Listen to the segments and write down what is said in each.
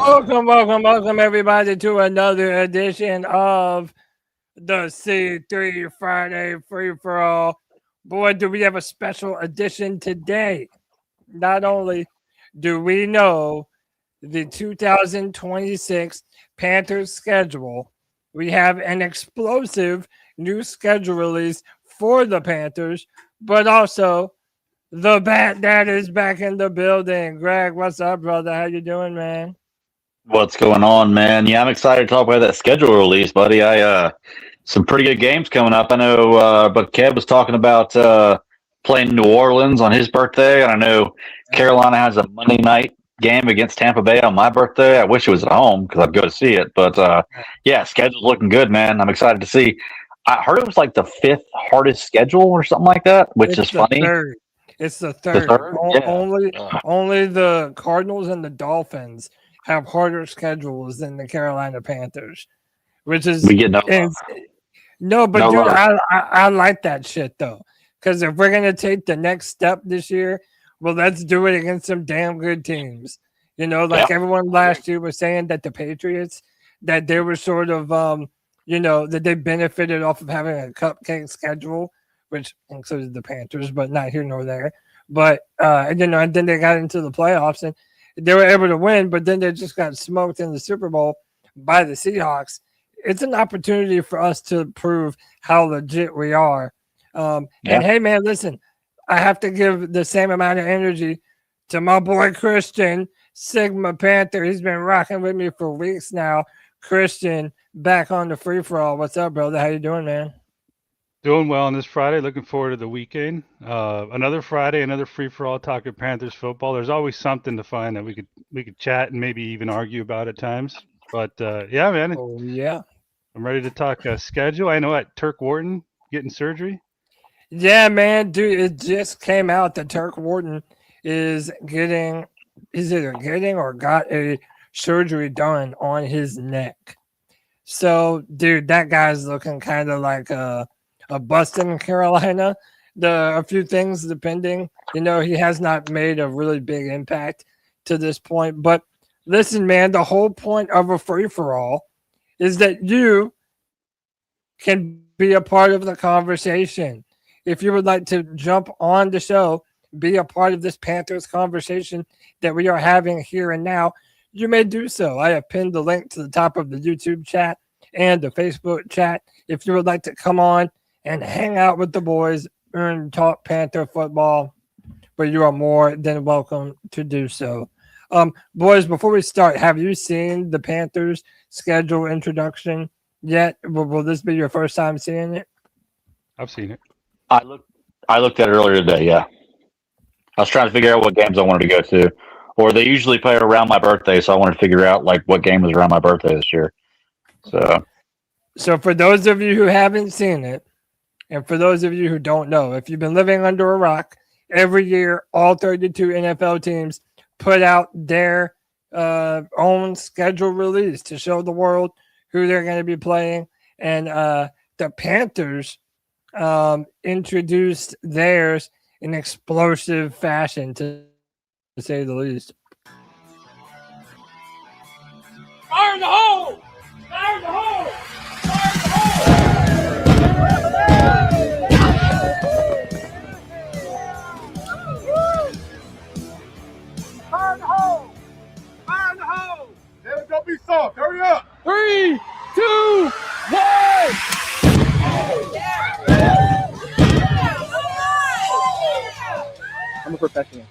Welcome, everybody, to another edition of the C3 Friday Free for All. Boy, do we have a special edition today. Not only do we know the 2026 Panthers schedule, we have an explosive new schedule release for the Panthers, but also the Bat Dad is back in the building. Greg, what's up, brother? How you doing, man? What's going on, man? Yeah, I'm excited to talk about that schedule release, buddy. Some pretty good games coming up. I know, but Kev was talking about playing New Orleans on his birthday, and I know Carolina has a Monday night game against Tampa Bay on my birthday. I wish it was at home because I'd go to see it, but yeah, schedule's looking good, man. I'm excited to see. I heard it was like the 5th hardest schedule or something like that, which is funny. It's the third. Only the Cardinals and the Dolphins have harder schedules than the Carolina Panthers, which is we get no dude, I like that shit though, because if we're gonna take the next step this year, well, let's do it against some damn good teams. Everyone last year was saying that the Patriots, that they were sort of that they benefited off of having a cupcake schedule, which included the Panthers, but not here nor there. But and then they got into the playoffs and they were able to win, but then they just got smoked in the Super Bowl by the Seahawks. It's an opportunity for us to prove how legit we are. And hey, man, listen, I have to give the same amount of energy to my boy Christian, Sigma Panther. He's been rocking with me for weeks now. Christian, back on the free for all. What's up, brother? How you doing, man? Doing well on this Friday. Looking forward to the weekend. Another Friday, another free for all talking Panthers football. There's always something to find that we could chat and maybe even argue about at times. But yeah, man. Oh yeah. I'm ready to talk schedule. I know at Turk Wharton getting surgery. Yeah, man, dude. It just came out that Turk Wharton is either getting or got a surgery done on his neck. So, dude, that guy's looking kind of like a bust in Carolina. A few things depending. He has not made a really big impact to this point. But listen, man, the whole point of a free-for-all is that you can be a part of the conversation. If you would like to jump on the show, be a part of this Panthers conversation that we are having here and now, you may do so. I have pinned the link to the top of the YouTube chat and the Facebook chat. If you would like to come on and hang out with the boys and talk Panther football, but you are more than welcome to do so. Boys, before we start, have you seen the Panthers schedule introduction yet? Will this be your first time seeing it? I've seen it. I looked at it earlier today, yeah. I was trying to figure out what games I wanted to go to. Or they usually play around my birthday, so I wanted to figure out like what game was around my birthday this year. So for those of you who haven't seen it, and for those of you who don't know, if you've been living under a rock, every year all 32 NFL teams put out their own schedule release to show the world who they're going to be playing. And the Panthers introduced theirs in explosive fashion, to say the least. Fire in the hole! Fire in the hole! Fire in the hole! Fire in the hole! Fire in the hole! David, don't be soft. Hurry up! 3, 2, 1! I'm a professional.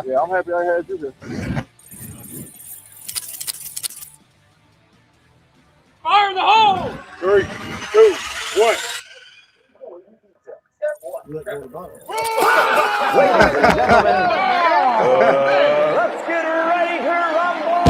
Yeah, I'm happy I had you here. Fire in the hole! 3, 2, 1. Ladies and gentlemen, let's get ready to rumble!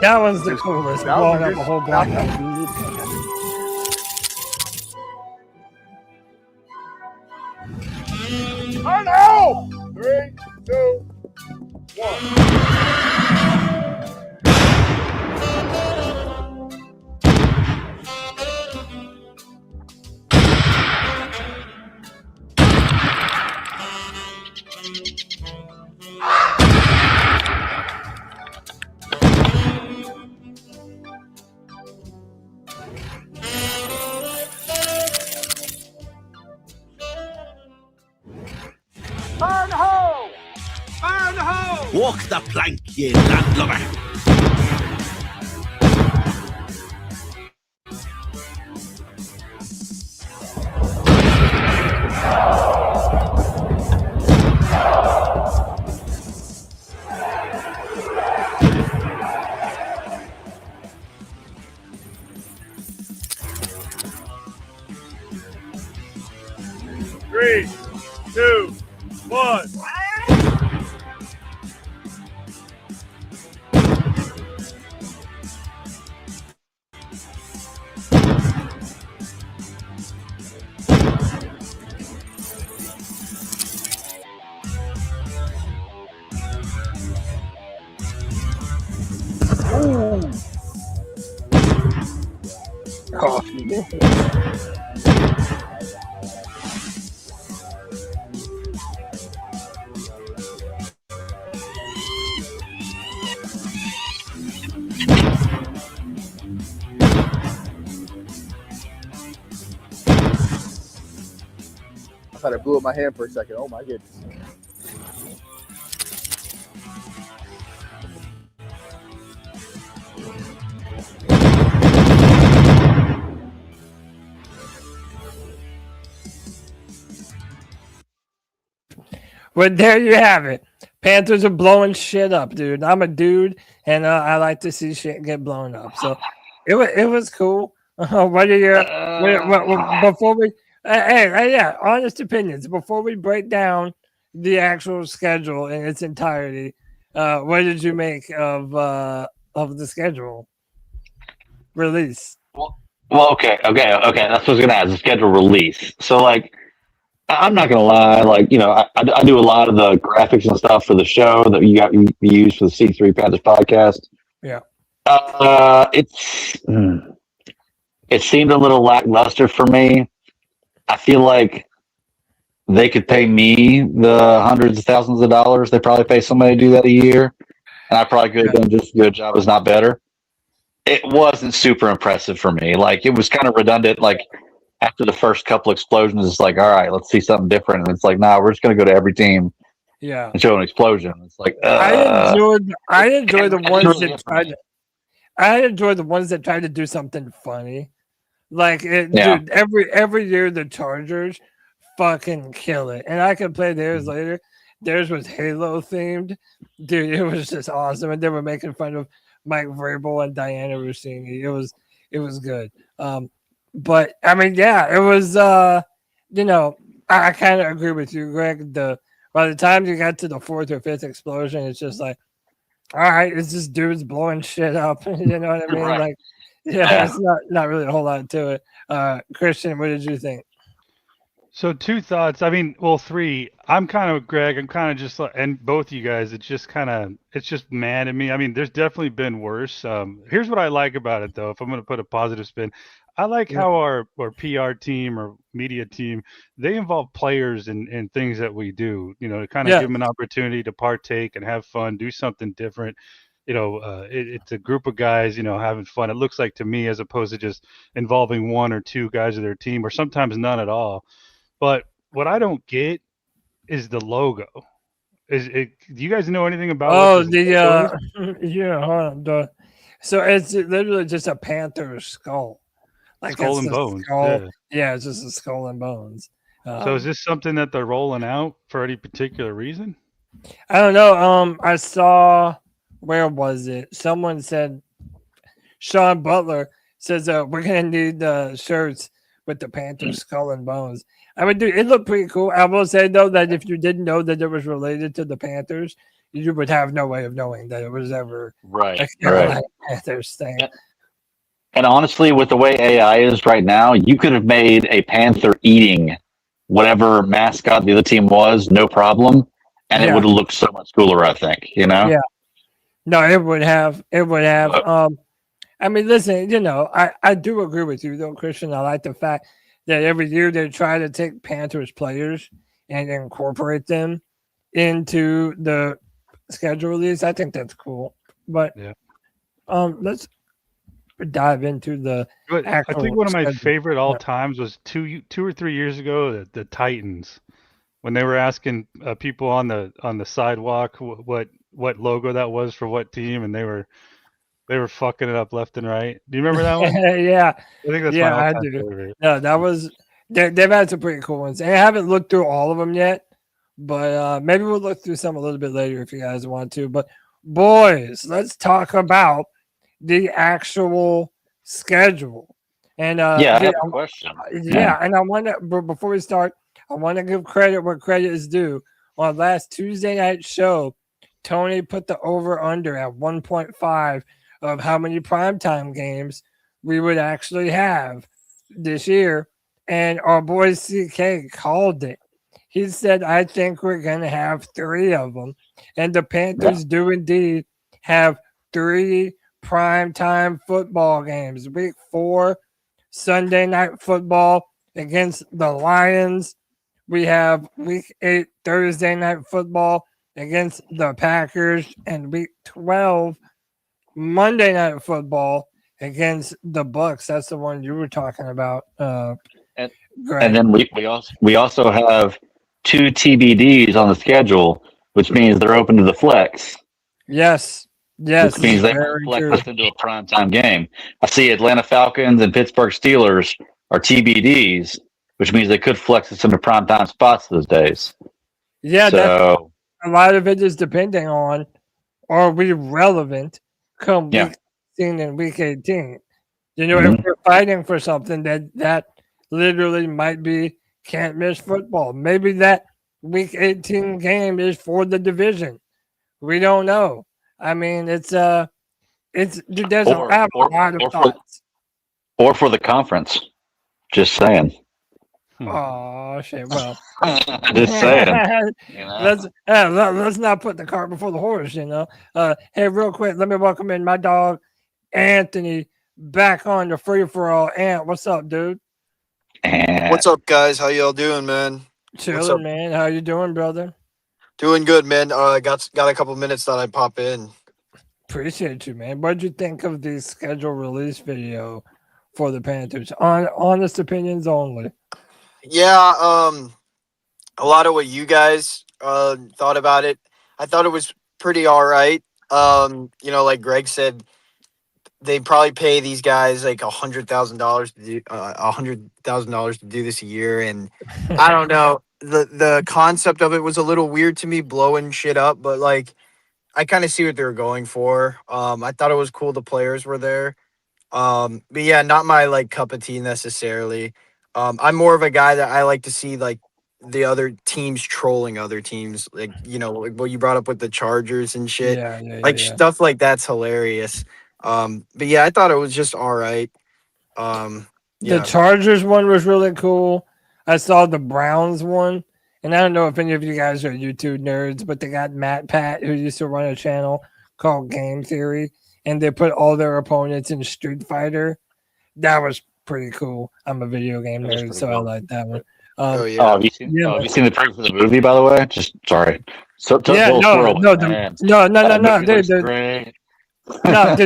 That one's the coolest. That Blowing was up good. a whole block. On the hole! 3, 2, 1. Fire in the hole! Fire in the hole! Walk the plank, ye landlubber. Three, 2, 1. I thought it blew up my hand for a second. Oh my goodness. Well, there you have it. Panthers are blowing shit up, dude. I'm a dude, and I like to see shit get blown up. So it was cool. What are your before we? Yeah, honest opinions. Before we break down the actual schedule in its entirety, what did you make of the schedule release? Well, okay. That's what I was gonna ask. The schedule release. So, like, I'm not gonna lie. Like, you know, I do a lot of the graphics and stuff for the show that you use for the C3 Panthers podcast. Yeah. It seemed a little lackluster for me. I feel like they could pay me the hundreds of thousands of dollars they probably pay somebody to do that a year, and I probably could have done just as good a job, if not better. It wasn't super impressive for me. Like, it was kind of redundant. Like, after the first couple explosions, it's like, all right, let's see something different. And it's like, nah, we're just going to go to every team and show an explosion. It's like, I enjoy the ones that tried. I enjoy the ones that try to do something funny. Like, dude, every year the Chargers fucking kill it, and I could play theirs later. Theirs was Halo themed, dude. It was just awesome, and they were making fun of Mike Vrabel and Diana Rossini. It was good. But I mean, yeah, it was. You know, I kind of agree with you, Greg. By the time you got to the fourth or fifth explosion, it's just like, all right, it's just dudes blowing shit up. You know what I mean? Right. Like, yeah, it's not really a whole lot to it. Christian, what did you think? So 2 thoughts. I mean, well, 3. I'm kind of Greg. I'm kind of just like, and both you guys. It's just mad at me. I mean, there's definitely been worse. Here's what I like about it, though. If I'm going to put a positive spin, I like how our PR team or media team, they involve players in things that we do. You know, to kind of give them an opportunity to partake and have fun, do something different. You know, it's a group of guys, you know, having fun. It looks like to me, as opposed to just involving 1 or 2 guys of their team, or sometimes none at all. But what I don't get is the logo. Do you guys know anything about? So it's literally just a panther skull, like skull and bones. Yeah, it's just a skull and bones. So is this something that they're rolling out for any particular reason? I don't know. I saw, where was it? Someone said, Sean Butler says, we're gonna need shirts with the panther skull and bones. I mean, dude, it looked pretty cool. I will say, though, that if you didn't know that it was related to the Panthers, you would have no way of knowing that it was ever Right. a Carolina Panthers thing. And honestly, with the way AI is right now, you could have made a Panther eating whatever mascot the other team was, no problem, and it would have looked so much cooler. I think, Yeah. No, it would have. It would have. I mean, listen, I do agree with you though, Christian. I like the fact that every year they try to take Panthers players and incorporate them into the schedule release. I think that's cool. But let's dive into the actual I think one of my schedule. favorite all times was two or 3 years ago, the Titans, when they were asking people on the sidewalk what logo that was for what team, and they were fucking it up left and right. Do you remember that one? Yeah. I think that's Yeah, my I all-time do. favorite. No, that was they've had some pretty cool ones. And I haven't looked through all of them yet, but maybe we'll look through some a little bit later if you guys want to. But boys, let's talk about the actual schedule. And I have a question. And I want to, before we start, I want to give credit where credit is due. On last Tuesday night show, Tony put the over/under at 1.5 of how many primetime games we would actually have this year, and our boy CK called it. He said, "I think we're going to have 3 of them," and the Panthers do indeed have 3 primetime football games. Week 4, Sunday night football against the Lions. We have week 8, Thursday night football against the Packers, and week 12, Monday night football against the Bucks. That's the one you were talking about. And then we also have 2 TBDs on the schedule, which means they're open to the flex. Yes. Which means they might flex this into a primetime game. I see Atlanta Falcons and Pittsburgh Steelers are TBDs, which means they could flex this into primetime spots those days. Yeah, so a lot of it is depending on, are we relevant come week 16 and week 18? If we're fighting for something that literally might be can't miss football. Maybe that week 18 game is for the division. We don't know. I mean, there's a lot of thoughts. Or for the conference. Just saying. Oh shit! Well, just saying. Let's not put the cart before the horse. Hey, real quick, let me welcome in my dog Anthony back on the free for all. Ant, what's up, dude? What's up, guys? How y'all doing, man? Chilling, man. How you doing, brother? Doing good, man. Got a couple minutes that I pop in. Appreciate you, man. What'd you think of the schedule release video for the Panthers? Honest opinions only. Yeah, a lot of what you guys thought about it. I thought it was pretty all right. Like Greg said, they probably pay these guys like $100,000 to do $100,000 to do this a year, and I don't know. The concept of it was a little weird to me, blowing shit up, but like I kind of see what they were going for. I thought it was cool the players were there. But yeah, not my like cup of tea necessarily. I'm more of a guy that I like to see like the other teams trolling other teams, like like what you brought up with the Chargers and shit. Stuff like that's hilarious. But yeah, I thought it was just all right. The Chargers one was really cool. I saw the Browns one, and I don't know if any of you guys are YouTube nerds, but they got Matt Pat, who used to run a channel called Game Theory, and they put all their opponents in Street Fighter. That was pretty cool. I'm a video game nerd, so I like that one. Have you seen the trailer for the movie, by the way? Just sorry. No, dude,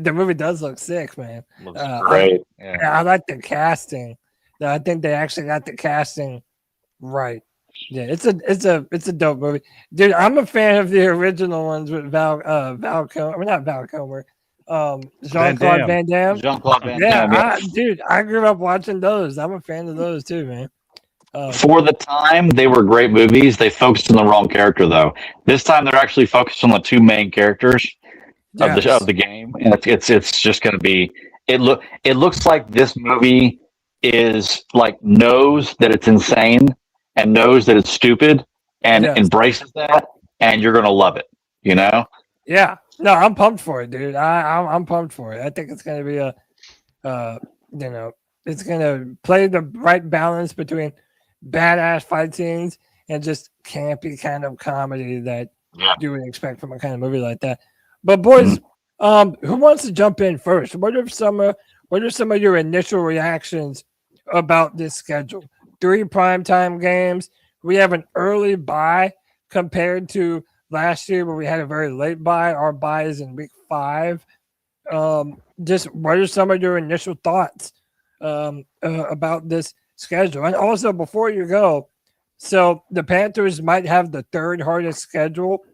the movie does look sick, man. Looks great. I like the casting. I think they actually got the casting right. Yeah, it's a dope movie, dude. I'm a fan of the original ones with Val Kilmer, not Val Kilmer, Jean-Claude Van Damme. Jean-Claude Van Damme. Dude, I grew up watching those. I'm a fan of those too, man. For the time, they were great movies. They focused on the wrong character, though. This time, they're actually focused on the 2 main characters of the game, and it's just going to be. It looks like this movie is like knows that it's insane and knows that it's stupid and embraces that, and you're going to love it. You know? Yeah. No, I'm pumped for it, dude. I'm pumped for it. I think it's going to be it's going to play the right balance between badass fight scenes and just campy kind of comedy that you would expect from a kind of movie like that. But boys, who wants to jump in first? What are some of your initial reactions about this schedule? 3 primetime games. We have an early bye compared to last year where we had a very late bye. Our bye is in week 5. Just what are some of your initial thoughts about this schedule? And also, before you go, so the Panthers might have the 3rd hardest schedule,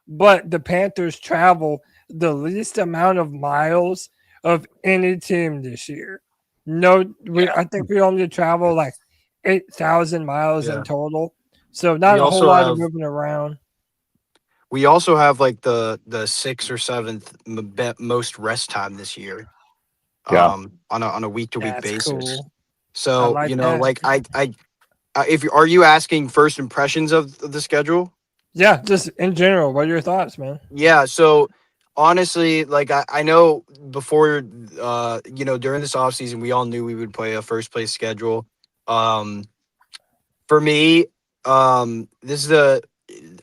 but the Panthers travel the least amount of miles of any team this year. I think we only travel like 8,000 miles in total. So not a whole lot of moving around. We also have like the 6th or 7th most rest time this year. On a week-to-week basis. Cool. So, are you asking first impressions of the schedule? Yeah, just in general, what are your thoughts, man? Yeah, so honestly, like I know before during this offseason, we all knew we would play a first place schedule. For me, I'm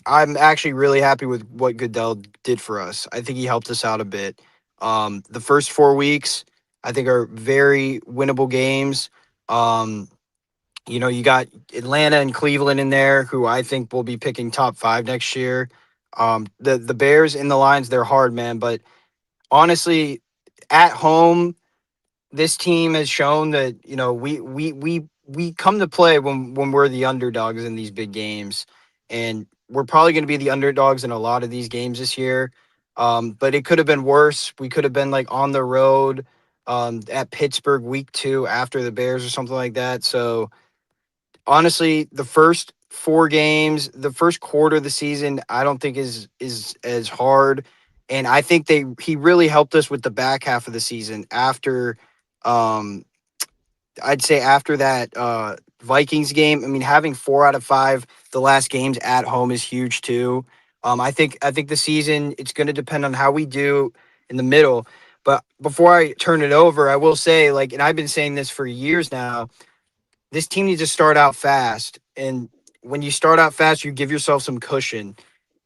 actually really happy with what Goodell did for us. I think he helped us out a bit. The first 4 weeks, I think, are very winnable games. You got Atlanta and Cleveland in there, who I think will be picking top 5 next year. The Bears and the Lions, they're hard, man. But honestly, at home, this team has shown that we come to play when we're the underdogs in these big games, and we're probably going to be the underdogs in a lot of these games this year. But it could have been worse. We could have been like on the road at Pittsburgh week 2 after the Bears or something like that. So honestly, the first 4 games, the first quarter of the season, I don't think is as hard. And I think he really helped us with the back half of the season after I'd say after that Vikings game. I mean, having 4 out of 5 the last games at home is huge too. I think the season, it's going to depend on how we do in the middle. But before I turn it over, I will say, and I've been saying this for years now, this team needs to start out fast. And when you start out fast, you give yourself some cushion.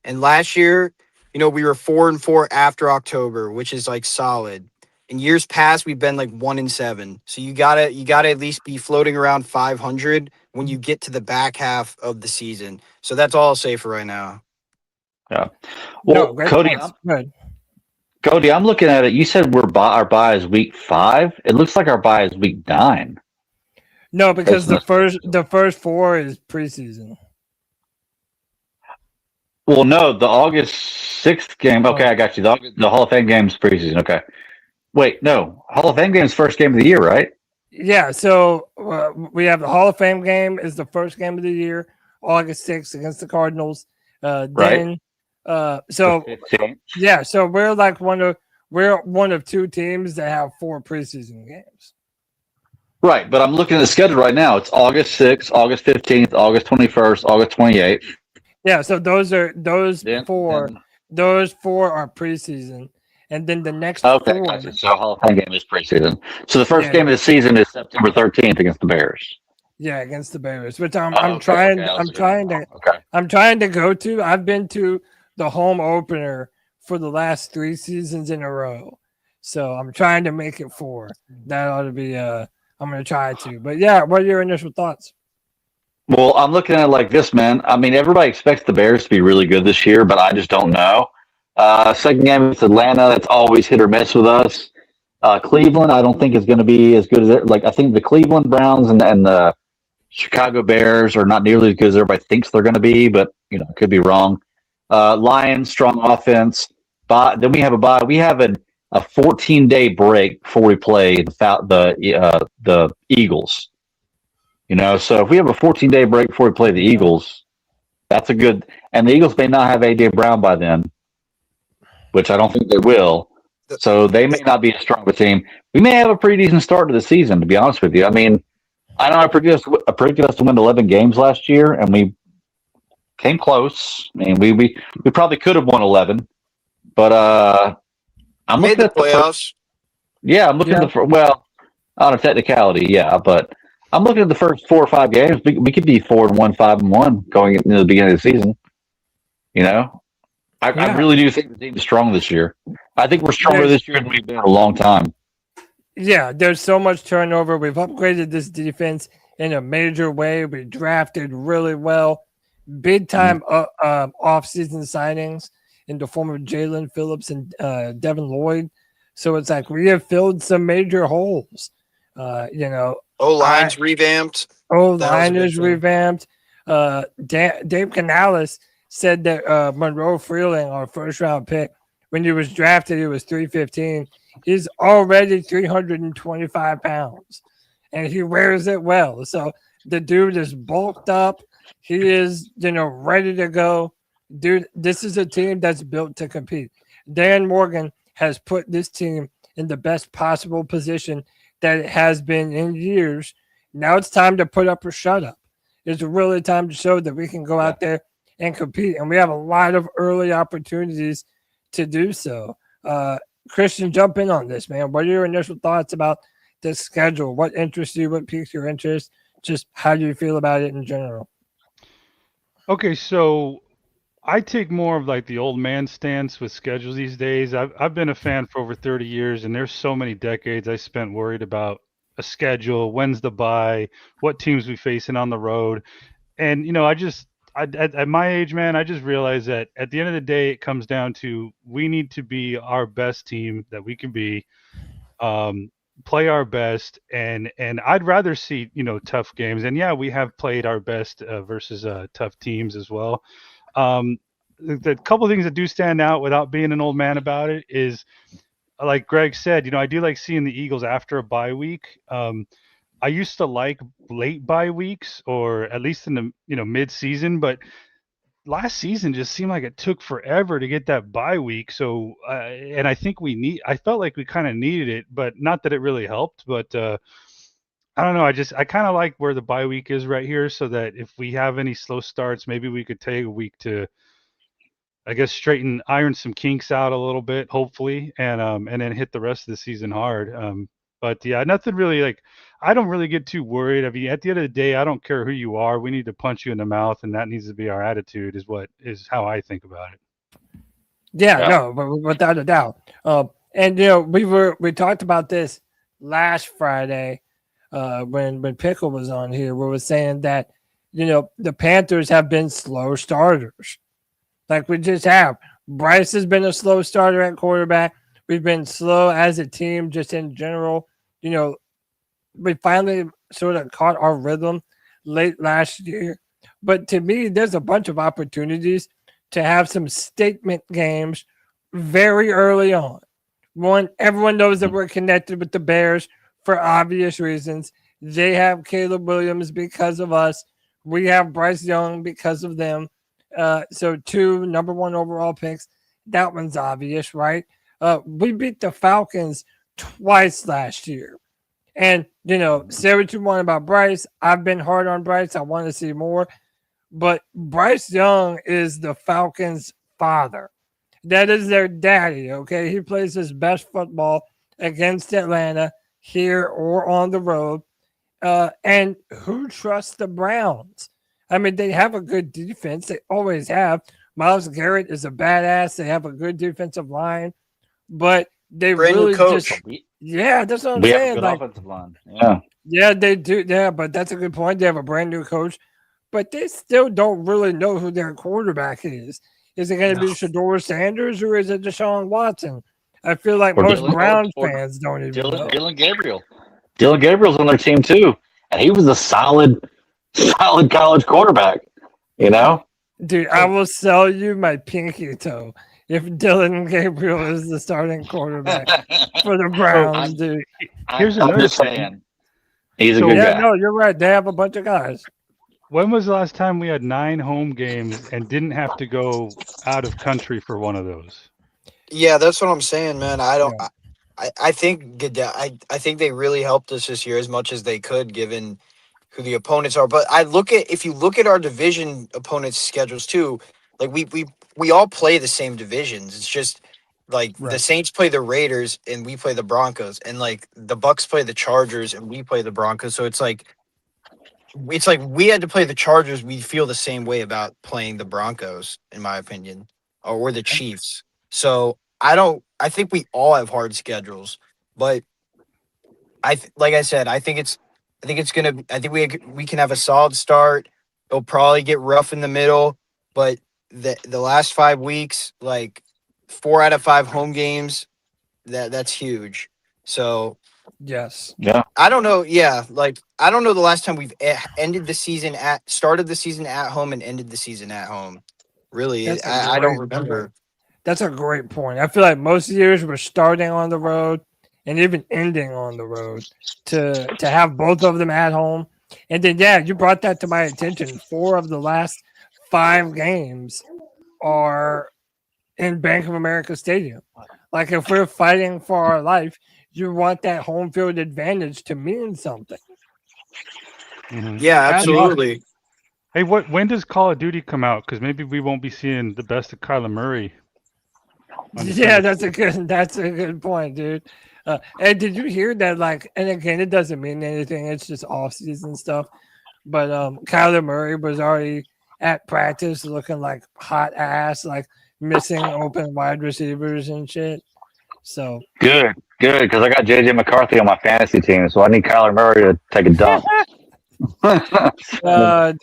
And last year, we were 4-4 after October, which is like solid. In years past, we've been like 1-7. So you gotta at least be floating around 500 when you get to the back half of the season. So that's all I'll say for right now. Yeah. Well, Cody, I'm looking at it. You said our bye is week 5. It looks like our bye is week 9. No, because the first 4 is preseason. Well, no, the August 6th game. Okay, I got you. The Hall of Fame game is preseason. Okay. Wait, no. Hall of Fame game is first game of the year, right? Yeah, so we have the Hall of Fame game is the first game of the year, August 6th against the Cardinals. Right. So we're like one of 2 teams that have 4 preseason games. Right, but I'm looking at the schedule right now. It's August 6th, August 15th, August 21st, August 28th. Yeah, so those 4 are preseason. And then the next 4. Gotcha. So Hall of Fame game is preseason. So the first game of the season is September 13th against the Bears. Yeah, against the Bears, which I'm trying to go to. I've been to the home opener for the last 3 seasons in a row. So I'm trying to make it 4. That ought to be I'm going to try to. But yeah, what are your initial thoughts? Well, I'm looking at it like this, man. I mean, everybody expects the Bears to be really good this year, but I just don't know. Second game is Atlanta. That's always hit or miss with us. Cleveland, I don't think is going to be as good as it. Like, I think the Cleveland Browns and the Chicago Bears are not nearly as good as everybody thinks they're going to be, but could be wrong. Lions, strong offense. Then we have a bye. We have a 14-day break before we play the Eagles. So if we have a 14-day break before we play the Eagles, that's a good. And the Eagles may not have A.J. Brown by then, which I don't think they will. So they may not be as strong of a team. We may have a pretty decent start to the season, to be honest with you. I mean, I know I predicted us to win 11 games last year, and we came close. I mean, we probably could have won 11. But I'm Made looking the at the playoffs. I'm looking at the well, on a technicality, yeah, but I'm looking at the first 4 or 5 games. We could be 4-1, 5-1 going into the beginning of the season. You know, I really do think the team is strong this year. I think we're stronger this year than we've been in a long time. Yeah, there's so much turnover. We've upgraded this defense in a major way. We drafted really well. Big time off-season signings in the form of Jalen Phillips and Devin Lloyd. So it's like we have filled some major holes. O-line's revamped. O-line is revamped. Dave Canales said that Monroe Freeling, our first-round pick, when he was drafted, he was 315. He's already 325 pounds, and he wears it well. So the dude is bulked up. He is, ready to go. Dude, this is a team that's built to compete. Dan Morgan has put this team in the best possible position that it has been in years. Now it's time to put up or shut up. It's really time to show that we can go out there and compete, and we have a lot of early opportunities to do so. Christian, jump in on this, man. What are your initial thoughts about the schedule? What interests you? What piques your interest? Just how do you feel about it in general? Okay, so I take more of like the old man stance with schedules these days. I've been a fan for over 30 years, and there's so many decades I spent worried about a schedule, when's the bye, what teams we facing on the road. And, at my age, man, I just realized that at the end of the day, it comes down to we need to be our best team that we can be, play our best, and I'd rather see tough games. And yeah, we have played our best versus tough teams as well. The couple of things that do stand out without being an old man about it is, like Greg said, I do like seeing the Eagles after a bye week. I used to like late bye weeks, or at least in the mid-season, but last season just seemed like it took forever to get that bye week. So and I think I felt like we kind of needed it, but not that it really helped. But I don't know. I kind of like where the bye week is right here, so that if we have any slow starts, maybe we could take a week to, I guess, iron some kinks out a little bit, hopefully, and then hit the rest of the season hard. But yeah, nothing really I don't really get too worried. I mean, at the end of the day, I don't care who you are. We need to punch you in the mouth, and that needs to be our attitude. Is how I think about it. Yeah, no, but without a doubt. And we talked about this last Friday when Pickle was on here. We were saying that the Panthers have been slow starters. Like we just have. Bryce has been a slow starter at quarterback. We've been slow as a team, just in general. We finally sort of caught our rhythm late last year. But to me, there's a bunch of opportunities to have some statement games very early on. One, everyone knows that we're connected with the Bears for obvious reasons. They have Caleb Williams because of us. We have Bryce Young because of them. So 2 number 1 overall picks. That one's obvious, right? We beat the Falcons twice last year. And, say what you want about Bryce. I've been hard on Bryce. I want to see more. But Bryce Young is the Falcons' father. That is their daddy, okay? He plays his best football against Atlanta, here or on the road. And who trusts the Browns? I mean, they have a good defense. They always have. Myles Garrett is a badass. They have a good defensive line. But they really just – yeah, that's what I'm saying. We have a good offensive line. Yeah. Yeah, they do. Yeah, but that's a good point. They have a brand new coach. But they still don't really know who their quarterback is. Is it going to be Shedeur Sanders or is it Deshaun Watson? I feel like most Browns fans don't even know. Dylan Gabriel. Dylan Gabriel's on their team too. And he was a solid college quarterback, Dude, I will sell you my pinky toe if Dylan Gabriel is the starting quarterback for the Browns, dude. I'm just saying. He's a good guy. Yeah, no, you're right. They have a bunch of guys. When was the last time we had 9 home games and didn't have to go out of country for one of those? Yeah, that's what I'm saying, man. I think they really helped us this year as much as they could, given who the opponents are. But if you look at our division opponents' schedules too, like we all play the same divisions. It's just Like Right. the Saints play the Raiders and we play the Broncos, and like the Bucks play the Chargers and we play the Broncos. So it's like we had to play the Chargers. We feel the same way about playing the Broncos, in my opinion, or the Chiefs. So I think we all have hard schedules, but like I said, I think we can have a solid start. It'll probably get rough in the middle, but the last 5 weeks, like 4 out of 5 home games, that's huge. So Yes. Yeah. I don't know. Yeah, like I don't know the last time we've started the season at home and ended the season at home. Really, I don't remember. That's a great point. I feel like most years we're starting on the road and even ending on the road to have both of them at home. And then, yeah, you brought that to my attention. 4 of the last 5 games are in Bank of America Stadium. Like, if we're fighting for our life, you want that home field advantage to mean something. Mm-hmm. Yeah, absolutely. Hey, when does Call of Duty come out? Because maybe we won't be seeing the best of Kyler Murray. Yeah, that's a good point, dude. And did you hear that? Like, and again, it doesn't mean anything. It's just off-season stuff. But Kyler Murray was already at practice looking like hot ass, like missing open wide receivers and shit. So Good, because I got JJ McCarthy on my fantasy team, so I need Kyler Murray to take a dump.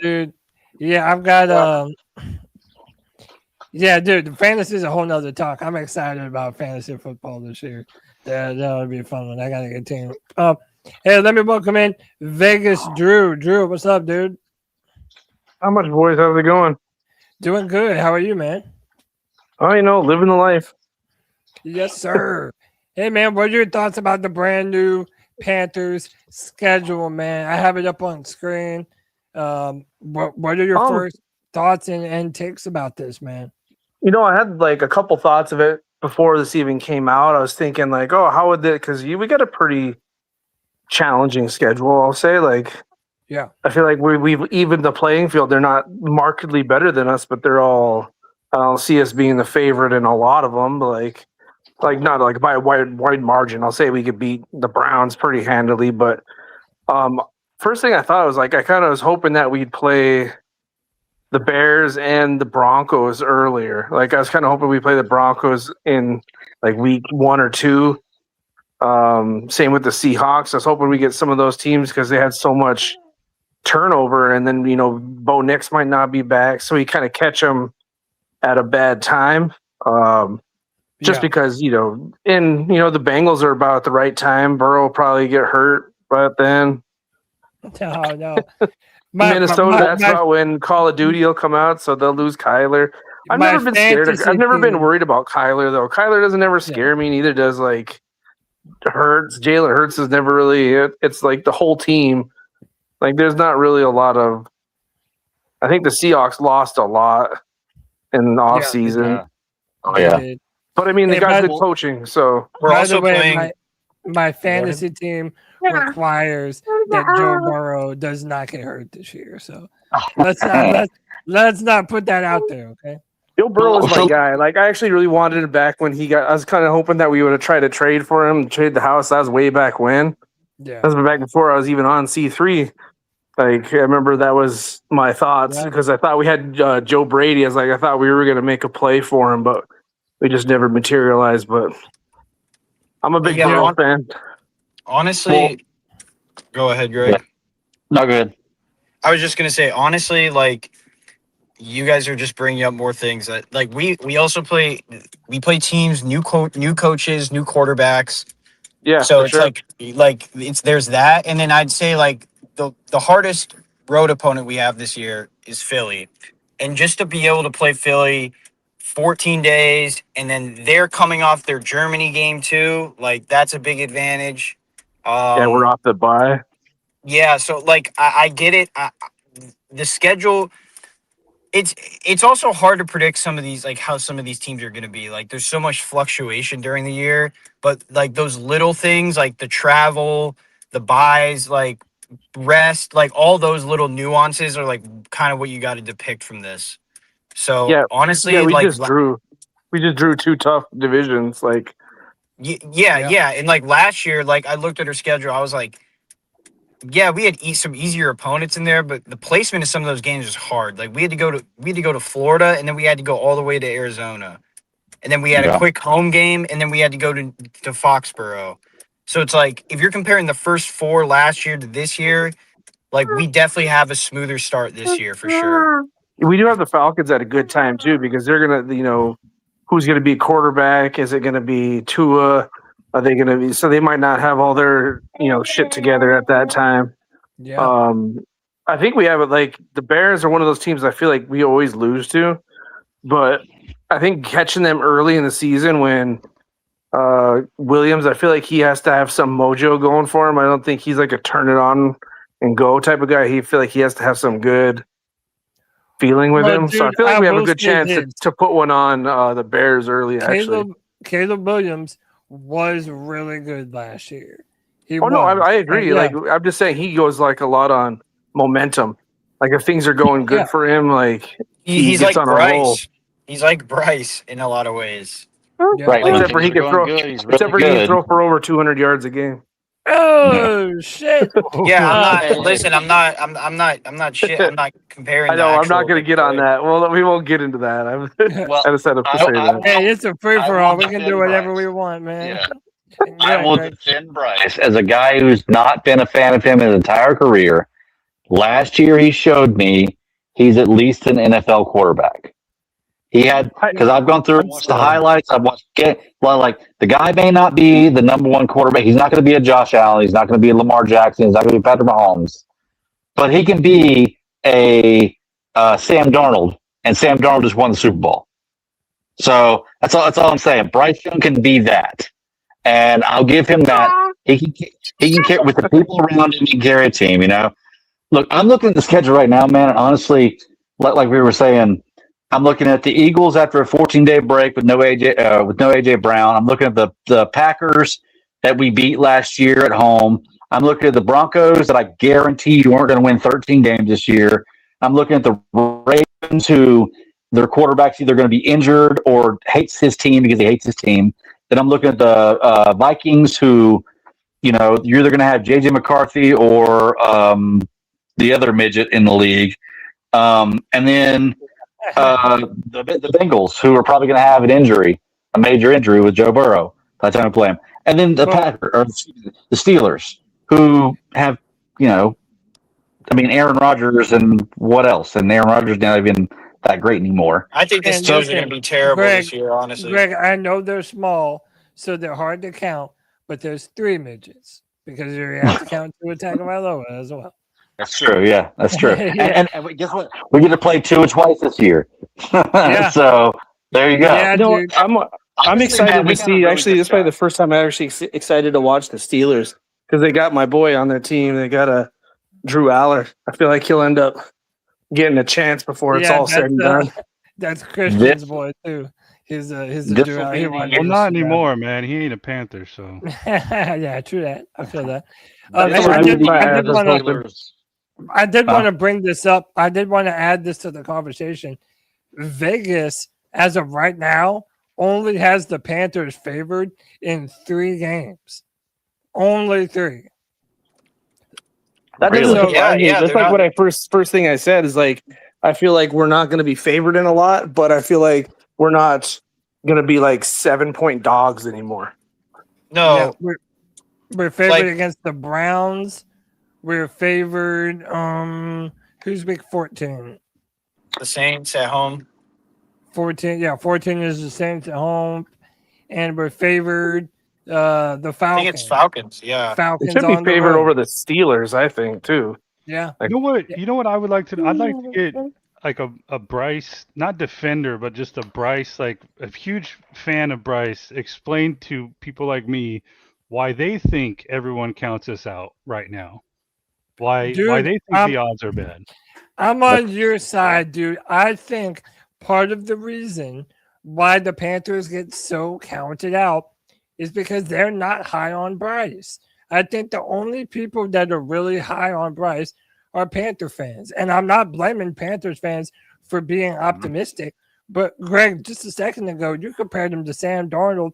dude, yeah, I've got yeah, dude, the fantasy is a whole nother talk. I'm excited about fantasy football this year. That'll be a fun one. I got a good team. Hey, let me welcome in Vegas Drew. Drew, what's up, dude? How much, boys? How's it going? Doing good. How are you, man? Oh, living the life. Yes, sir. Hey, man, what are your thoughts about the brand new Panthers schedule, man? I have it up on screen. What are your first thoughts and takes about this, man? I had like a couple thoughts of it before this even came out. I was thinking like, oh, how would it? Because we got a pretty challenging schedule. I'll say, like, yeah, I feel like we've evened the playing field. They're not markedly better than us, but they're all. I don't see us being the favorite in a lot of them, but like not like by a wide margin. I'll say we could beat the Browns pretty handily, but first thing I thought was like I kind of was hoping that we'd play the Bears and the Broncos earlier. Like I was kind of hoping we play the Broncos in like week 1 or 2. Same with the Seahawks. I was hoping we get some of those teams because they had so much turnover, and then Bo Nix might not be back, so we kind of catch them at a bad time. Just because the Bengals are about at the right time. Burrow will probably get hurt, but then no. Minnesota, that's about when Call of Duty will come out, so they'll lose Kyler. I've never been scared. I've never been worried about Kyler, though. Kyler doesn't ever scare me, neither does like Hurts. Jalen Hurts is never really it's like the whole team. Like there's not really a lot of I think the Seahawks lost a lot in the off season. Oh yeah. But I mean they got good coaching, so we're also playing my fantasy team requires that Joe Burrow does not get hurt this year. So let's not put that out there, okay? Joe Burrow is my guy. Like I actually really wanted him back when he got. I was kind of hoping that we would have tried to trade for him, trade the house. That was way back when. Yeah, that was back before I was even on C3. Like I remember that was my thoughts because I thought we had Joe Brady. I thought we were going to make a play for him, but we just never materialized. But I'm a big Burrow fan. Honestly, go ahead, Greg. Yeah. No, good. I was just gonna say, honestly, like you guys are just bringing up more things that, like, we also play teams, new coaches, new quarterbacks. Yeah. So it's like it's there's that, and then I'd say like the hardest road opponent we have this year is Philly, and just to be able to play Philly 14 days, and then they're coming off their Germany game too, like that's a big advantage. We're off the bye. Yeah, so like I get it. The schedule, it's also hard to predict some of these, like how some of these teams are going to be. Like there's so much fluctuation during the year, but like those little things, like the travel, the buys, like rest, like all those little nuances are like kind of what you got to depict from this. So honestly, we like just drew We just drew 2 tough divisions. Like, yeah. And like last year, like I looked at her schedule, I was like, yeah, we had some easier opponents in there, but the placement of some of those games was hard. Like we had to go to Florida, and then we had to go all the way to Arizona, and then we had a quick home game, and then we had to go to Foxborough. So it's like if you're comparing the first 4 last year to this year, like we definitely have a smoother start this year for sure. We do have the Falcons at a good time too, because they're gonna, who's gonna be quarterback? Is it gonna be Tua? Are they gonna be? So they might not have all their shit together at that time. Yeah. I think we have it. Like the Bears are one of those teams I feel like we always lose to, but I think catching them early in the season when Williams, I feel like he has to have some mojo going for him. I don't think he's like a turn it on and go type of guy. He feel like he has to have some good feeling with him. Dude, so I feel like we have a will good say chance this. to put one on the Bears early. Actually, Caleb Williams was really good last year. I agree. Yeah. Like I'm just saying, he goes like a lot on momentum. Like if things are going good for him, like He's gets like on a roll. Bryce. He's like Bryce in a lot of ways. Yeah. Right. Except for he can throw. Except for he can throw for over 200 yards a game. Oh shit! Yeah, I'm not shit. I'm not comparing. I know. I'm not going to get on that. Well, we won't get into that. I just had to say that. Hey, it's a free for all. We can do whatever we want, man. Yeah. I will defend Bryce as a guy who's not been a fan of him his entire career. Last year, he showed me he's at least an NFL quarterback. He had, because I've gone through and watched the highlights. I've watched, like, the guy may not be the number one quarterback. He's not going to be a Josh Allen. He's not going to be a Lamar Jackson. He's not going to be Patrick Mahomes. But he can be a Sam Darnold, and Sam Darnold just won the Super Bowl. So that's all I'm saying. Bryce Young can be that. And I'll give him that. He can carry with the people around him. He can carry a team. Look, I'm looking at the schedule right now, man. And honestly, like we were saying, I'm looking at the Eagles after a 14-day break with no AJ Brown. I'm looking at the Packers that we beat last year at home. I'm looking at the Broncos that I guaranteed weren't going to win 13 games this year. I'm looking at the Ravens who their quarterback's either going to be injured or hates his team because he hates his team. Then I'm looking at the Vikings who, you're either going to have J.J. McCarthy or the other midget in the league. And then the Bengals who are probably going to have a major injury with Joe Burrow by the time we play him. And then the Steelers who have, Aaron Rodgers and what else? And Aaron Rodgers not even that great anymore. I think the Steelers are going to be terrible this year, honestly. Greg, I know they're small, so they're hard to count, but there's 3 midgets because you have to count Tua Tagovailoa as well. That's true. Yeah, that's true. And guess what? We're going to play Tua twice this year. Yeah. So there you go. Yeah, I'm excited to see. Actually, this is probably the first time I'm actually excited to watch the Steelers because they got my boy on their team. They got a Drew Aller. I feel like he'll end up getting a chance before it's all said and done. That's Christian's boy too. He's a Drew Aller. Well, not anymore, man. He ain't a Panther, so. Yeah, true that. I feel that. I did want to bring this up. I did want to add this to the conversation. Vegas, as of right now, only has the Panthers favored in 3 games. Only 3. That doesn't surprise me. That's like what I first thing I said is like I feel like we're not going to be favored in a lot, but I feel like we're not going to be like 7-point dogs anymore. No, yeah, we're favored against the Browns. We're favored. Who's week 14? The Saints at home. 14. Yeah, 14 is the Saints at home, and we're favored. The Falcons. I think it's Falcons. Yeah, Falcons. It should be favored over the Steelers, I think, too. Yeah. Like, you know what I would like to? I'd like to get like a Bryce, not defender, but just a Bryce, like a huge fan of Bryce. Explain to people like me why they think everyone counts us out right now. Why they think the odds are bad. I'm on your side, dude. I think part of the reason why the Panthers get so counted out is because they're not high on Bryce. I think the only people that are really high on Bryce are Panther fans. And I'm not blaming Panthers fans for being optimistic, But Greg, just a second ago, you compared him to Sam Darnold.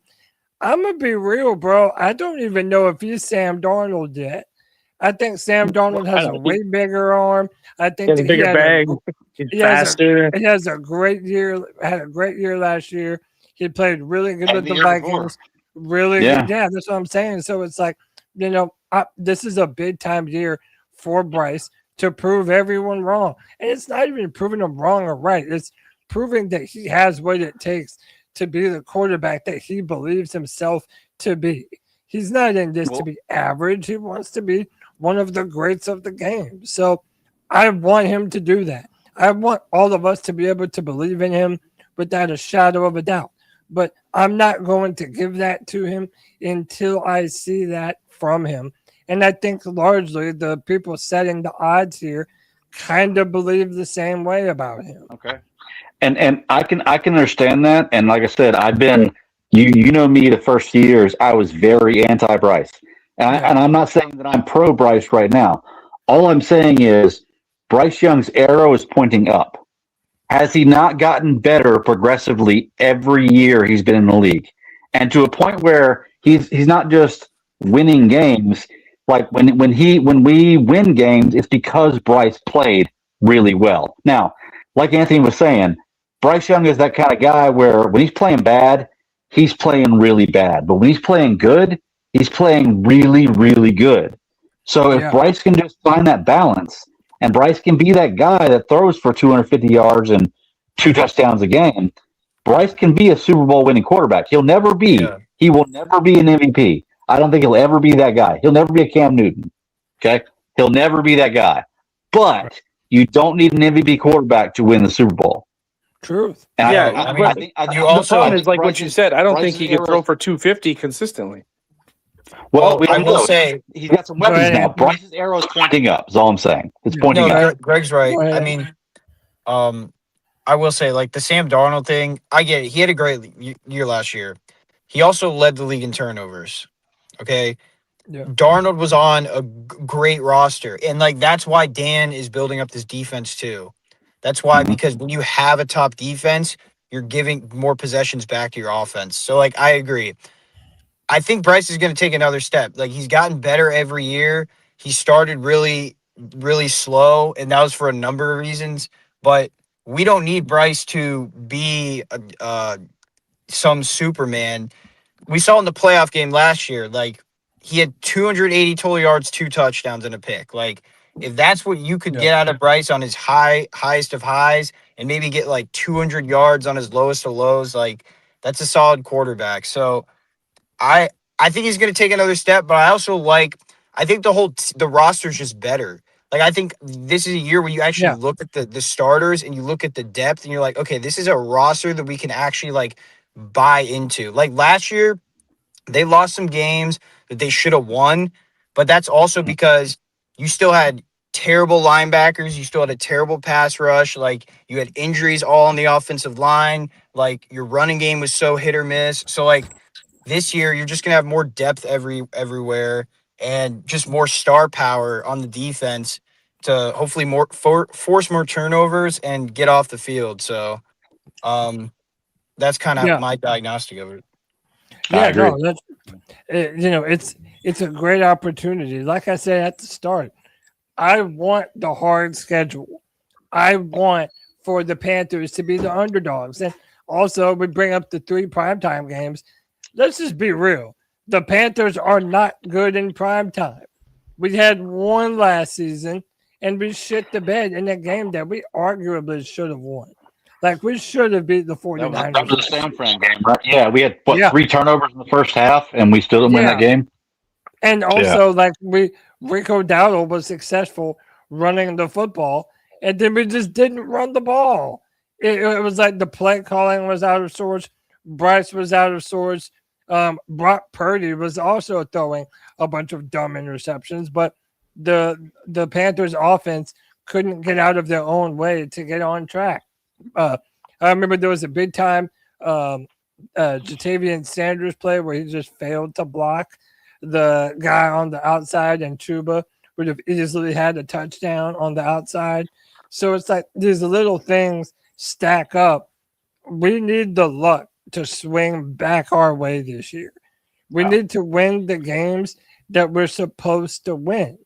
I'm gonna be real, bro. I don't even know if he's Sam Darnold yet. I think Sam Darnold has a way bigger arm. I think He has a bigger bag. He's faster. He has a great year. Had a great year last year. He played really good with the Vikings. Really good. Yeah, that's what I'm saying. So it's like, this is a big time year for Bryce to prove everyone wrong. And it's not even proving them wrong or right. It's proving that he has what it takes to be the quarterback that he believes himself to be. He's not in this to be average. He wants to be one of the greats of the game. So I want him to do that. I want all of us to be able to believe in him without a shadow of a doubt. But I'm not going to give that to him until I see that from him. And I think largely the people setting the odds here kind of believe the same way about him. Okay. And I can understand that. And like I said, I've been you know me the first few years, I was very anti-Bryce. And I'm not saying that I'm pro-Bryce right now. All I'm saying is Bryce Young's arrow is pointing up. Has he not gotten better progressively every year he's been in the league? And to a point where he's not just winning games. Like when we win games, it's because Bryce played really well. Now, like Anthony was saying, Bryce Young is that kind of guy where when he's playing bad, he's playing really bad. But when he's playing good, he's playing really, really good. So if Bryce can just find that balance, and Bryce can be that guy that throws for 250 yards and 2 touchdowns a game, Bryce can be a Super Bowl winning quarterback. He will never be an MVP. I don't think he'll ever be that guy. He'll never be a Cam Newton. Okay? He'll never be that guy. But you don't need an MVP quarterback to win the Super Bowl. Truth. And I think the problem is like what you said. I don't think he can throw for 250 consistently. Well, I will say he's got some weapons now. Bryce's arrow is pointing up. Is all I'm saying. It's pointing up. Greg's right. I mean, I will say like the Sam Darnold thing. I get it. He had a great year last year. He also led the league in turnovers. Okay. Yeah. Darnold was on a great roster, and like that's why Dan is building up this defense too. That's why because when you have a top defense, you're giving more possessions back to your offense. So like I agree. I think Bryce is going to take another step. Like he's gotten better every year. He started really, really slow, and that was for a number of reasons. But we don't need Bryce to be some Superman. We saw in the playoff game last year, like he had 280 total yards, 2 touchdowns, and a pick. Like if that's what you could get out of Bryce on his highest of highs, and maybe get like 200 yards on his lowest of lows, like that's a solid quarterback. So I think he's going to take another step, but I think the roster's just better. Like I think this is a year where you actually look at the starters and you look at the depth and you're like, okay, this is a roster that we can actually like buy into. Like last year, they lost some games that they should have won, but that's also because you still had terrible linebackers, you still had a terrible pass rush, like you had injuries all on the offensive line, like your running game was so hit or miss. So like this year, you're just going to have more depth everywhere and just more star power on the defense to hopefully force more turnovers and get off the field. So that's kind of my diagnostic of it. Yeah, no, that's it's a great opportunity. Like I said at the start, I want the hard schedule. I want for the Panthers to be the underdogs. And also we bring up the 3 primetime games. Let's just be real. The Panthers are not good in prime time. We had one last season, and we shit the bed in a game that we arguably should have won. Like, we should have beat the 49ers. That was the San Fran game, right? Yeah, we had, 3 turnovers in the first half, and we still didn't win that game? And also, Rico Dowdle was successful running the football, and then we just didn't run the ball. It was like the play calling was out of sorts. Bryce was out of sorts. Brock Purdy was also throwing a bunch of dumb interceptions, but the Panthers offense couldn't get out of their own way to get on track. I remember there was a big time Jatavian Sanders play where he just failed to block the guy on the outside, and Chuba would have easily had a touchdown on the outside. So it's like these little things stack up we need the luck to swing back our way this year. We need to win the games that we're supposed to win.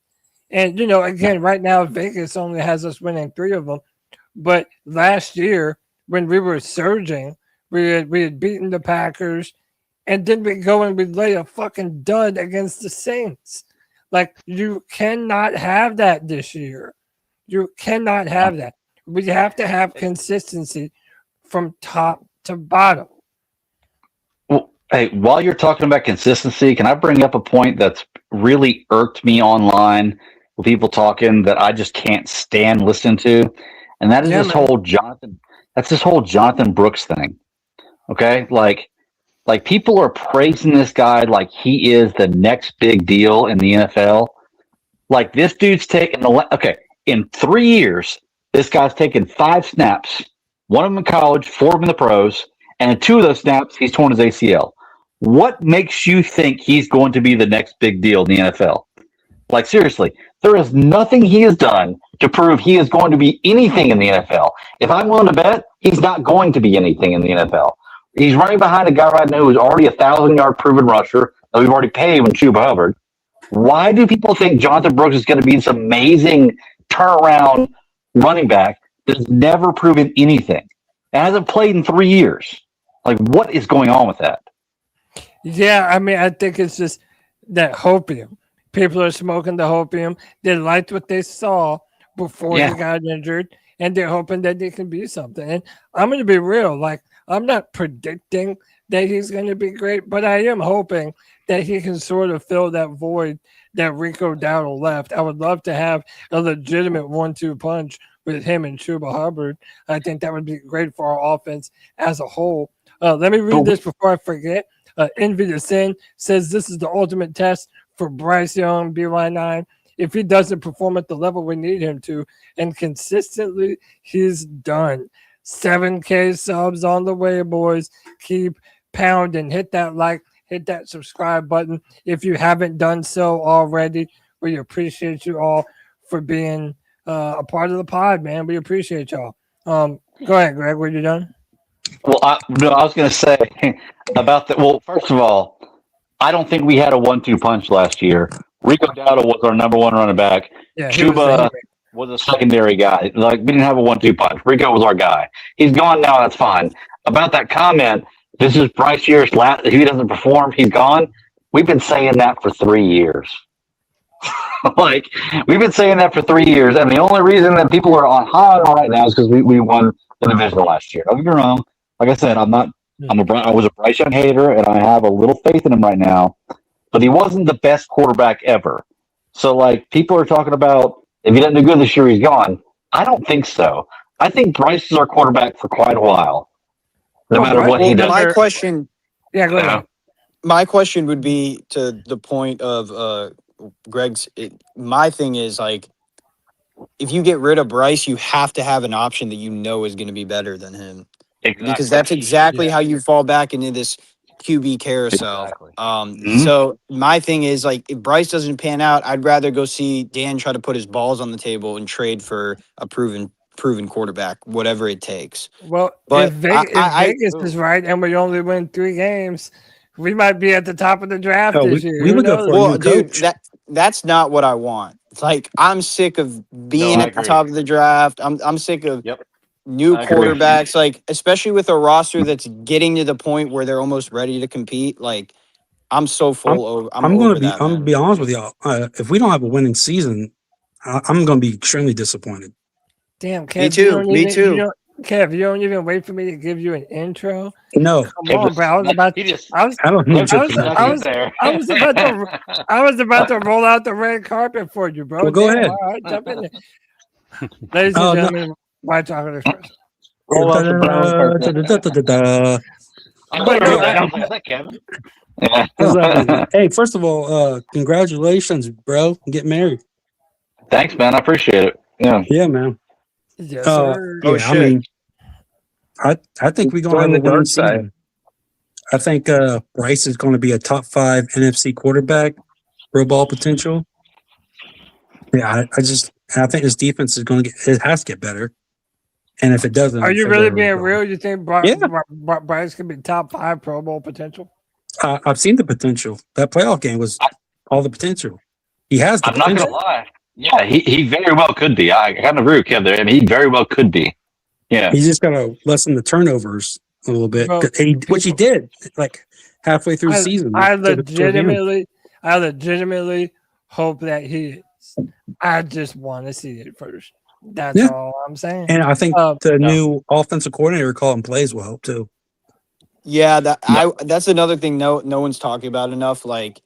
And, again, right now, Vegas only has us winning 3 of them. But last year, when we were surging, we had beaten the Packers, and then we go and we lay a fucking dud against the Saints. Like, you cannot have that this year. You cannot have that. We have to have consistency from top to bottom. Well, hey, while you're talking about consistency, can I bring up a point that's really irked me online with people talking that I just can't stand listening to? And that is whole Jonathan. That's this whole Jonathan Brooks thing. Okay, like people are praising this guy like he is the next big deal in the NFL. Like this dude's taken in 3 years, this guy's taken 5 snaps, 1 of them in college, 4 of them in the pros, and in 2 of those snaps, he's torn his ACL. What makes you think he's going to be the next big deal in the NFL? Like seriously, there is nothing he has done to prove he is going to be anything in the NFL. If I'm willing to bet, he's not going to be anything in the NFL. He's running behind a guy right now who's already 1,000-yard proven rusher that we've already paid when Chuba Hubbard. Why do people think Jonathan Brooks is going to be this amazing turnaround running back that has never proven anything and hasn't played in 3 years? Like, what is going on with that? Yeah, I mean, I think it's just that hopium. People are smoking the hopium. They liked what they saw before he got injured, and they're hoping that they can be something. And I'm going to be real. Like, I'm not predicting that he's going to be great, but I am hoping that he can sort of fill that void that Rico Dowdle left. I would love to have a legitimate 1-2 punch with him and Chuba Hubbard. I think that would be great for our offense as a whole. Let me read this before I forget. Envy the Sin says this is the ultimate test for Bryce Young, BY9. If he doesn't perform at the level we need him to and consistently, he's done. 7K subs on the way, boys. Keep pounding. Hit that like, hit that subscribe button if you haven't done so already. We appreciate you all for being a part of the pod, man. We appreciate y'all. Go ahead, Greg. Were you done? Well, I was going to say about that. Well, first of all, I don't think we had a 1-2 punch last year. Rico Dowdle was our number 1 running back. Yeah, Chuba was a secondary guy. Like, we didn't have a 1-2 punch. Rico was our guy. He's gone now. That's fine. About that comment, this is Bryce Year's last. If he doesn't perform, he's gone. We've been saying that for 3 years. Like, we've been saying that for 3 years, and the only reason that people are on high right now is because we won the division last year. Don't get me wrong. Like I said, I was a Bryce Young hater, and I have a little faith in him right now. But he wasn't the best quarterback ever. So, like, people are talking about if he doesn't do good this year, he's gone. I don't think so. I think Bryce is our quarterback for quite a while, no matter what he does. My question, go ahead. My question would be to the point of Greg's. My thing is, like, if you get rid of Bryce, you have to have an option that you know is going to be better than him. Exactly. Because that's exactly how you fall back into this QB carousel. Exactly. So my thing is, like, if Bryce doesn't pan out, I'd rather go see Dan try to put his balls on the table and trade for a proven quarterback, whatever it takes. Well, but if Vegas is right and we only win 3 games, we might be at the top of the draft this year. We would go for a new coach. That's not what I want. It's like, I'm sick of being at the top of the draft. I'm sick of new quarterbacks, like, especially with a roster that's getting to the point where they're almost ready to compete. Like, I'm so full. I'm gonna be honest with y'all. If we don't have a winning season, I'm gonna be extremely disappointed. Damn, Kev, me too. Kev, you don't even wait for me to give you an intro. No, come on, bro. I was about to roll out the red carpet for you, bro. Well, go ahead. All right, jump in there. Ladies and gentlemen, my chocolate express. Hey, first of all, congratulations, bro. Get married. Thanks, man. I appreciate it. Yeah, man. Yes, sir. Yeah, shit. I mean, I think we're going to have a winning season. I think Bryce is going to be a top 5 NFC quarterback, Pro Bowl potential. Yeah, I think his defense is going to it has to get better. And if it doesn't, Are you really being real? You think Yeah. Bryce could be top 5 Pro Bowl potential? I've seen the potential. That playoff game was all the potential. He has the I'm not potential. going to lie. Yeah, he very well could be. I kind of agree with Kev there. I mean, he very well could be. Yeah. He's just got to lessen the turnovers a little bit, Bro, which he did like halfway through the season. I legitimately hope that he is. I just want to see it first. That's all I'm saying. And I think the new offensive coordinator calling plays will help too. Yeah, that's another thing no one's talking about enough. Like,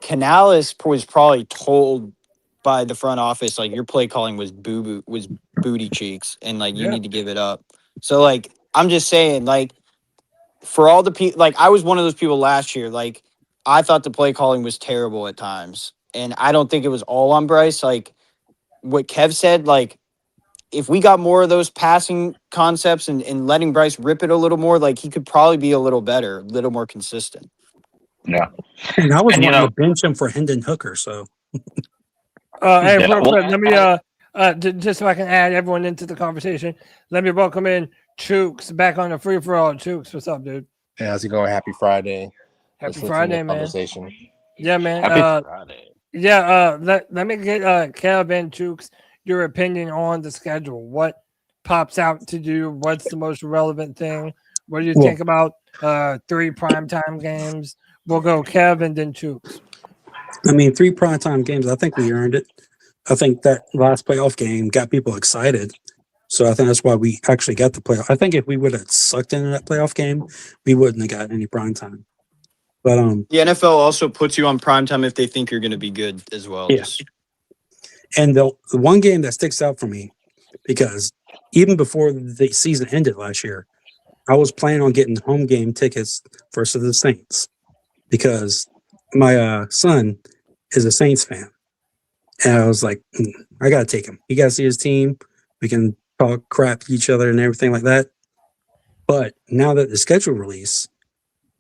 Canales was probably told by the front office, like, your play calling was booty cheeks, and like you need to give it up. So like, I'm just saying, like, for all the people, like, I was one of those people last year. Like, I thought the play calling was terrible at times, and I don't think it was all on Bryce. Like what Kev said, like, if we got more of those passing concepts and letting Bryce rip it a little more, like, he could probably be a little better, a little more consistent. Yeah. And I was wanting to bench him for Hendon Hooker, so. Hey, real quick, let me just so I can add everyone into the conversation. Let me welcome in Chooks back on the free for all. Chooks, what's up, dude? Hey, how's it going? Happy Friday. Happy Friday, man. Conversation. Yeah, man. Happy Friday. Yeah, let me get Kev and Chooks your opinion on the schedule. What pops out to you? What's the most relevant thing? What do you think about 3 primetime games? We'll go Kev and then Chooks. I mean, 3 primetime games, I think we earned it. I think that last playoff game got people excited. So I think that's why we actually got the playoff. I think if we would have sucked into that playoff game, we wouldn't have gotten any primetime. But the NFL also puts you on primetime if they think you're going to be good as well. Yes. And the one game that sticks out for me, because even before the season ended last year, I was planning on getting home game tickets versus the Saints because my son is a Saints fan. And I was like, I got to take him. He got to see his team. We can talk crap to each other and everything like that. But now that the schedule release,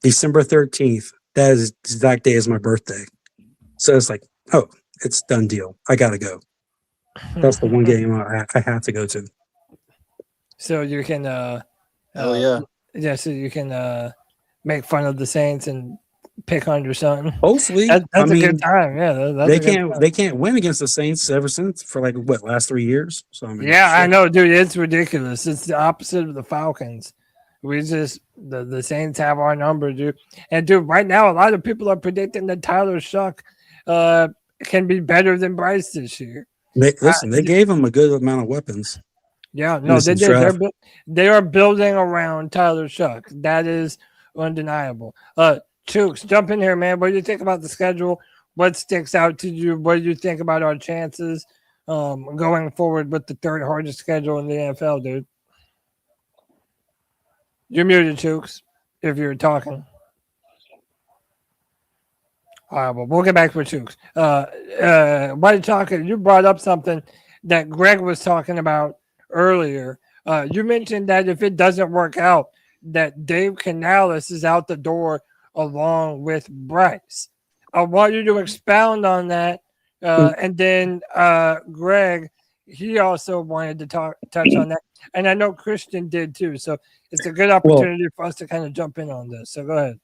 December 13th, that is the exact day as my birthday. So it's like, oh, it's done deal. I got to go. That's the one game I have to go to. So you can, yeah, so you can make fun of the Saints and pick on your son. Hopefully, that's a good time. Yeah, they can't win against the Saints ever since for like last 3 years. So I mean, yeah, I know, dude. It's ridiculous. It's the opposite of the Falcons. We just the Saints have our number, dude. And dude, right now a lot of people are predicting that Tyler Shuck can be better than Bryce this year. They gave him a good amount of weapons. Yeah, no, they did. They are building around Tyler Shuck. That is undeniable. Chooks, jump in here, man. What do you think about the schedule? What sticks out to you? What do you think about our chances going forward with the 3rd hardest schedule in the NFL, dude? You're muted, Chooks, if you're talking. All right, well, we'll get back to Chooks. White Chocolate, you brought up something that Greg was talking about earlier. You mentioned that if it doesn't work out, that Dave Canales is out the door along with Bryce. I want you to expound on that. And then Greg, he also wanted to touch on that. And I know Christian did too. So it's a good opportunity for us to kind of jump in on this. So go ahead.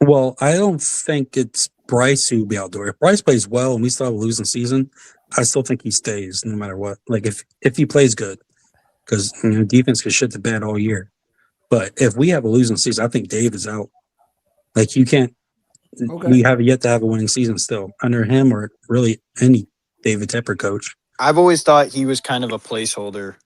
Well, I don't think it's Bryce who will be out there. If Bryce plays well and we still have a losing season, I still think he stays no matter what. Like if he plays good, because defense could shit the bed all year. But if we have a losing season, I think Dave is out. Like you can't. Okay. We have yet to have a winning season still under him or really any David Tepper coach. I've always thought he was kind of a placeholder.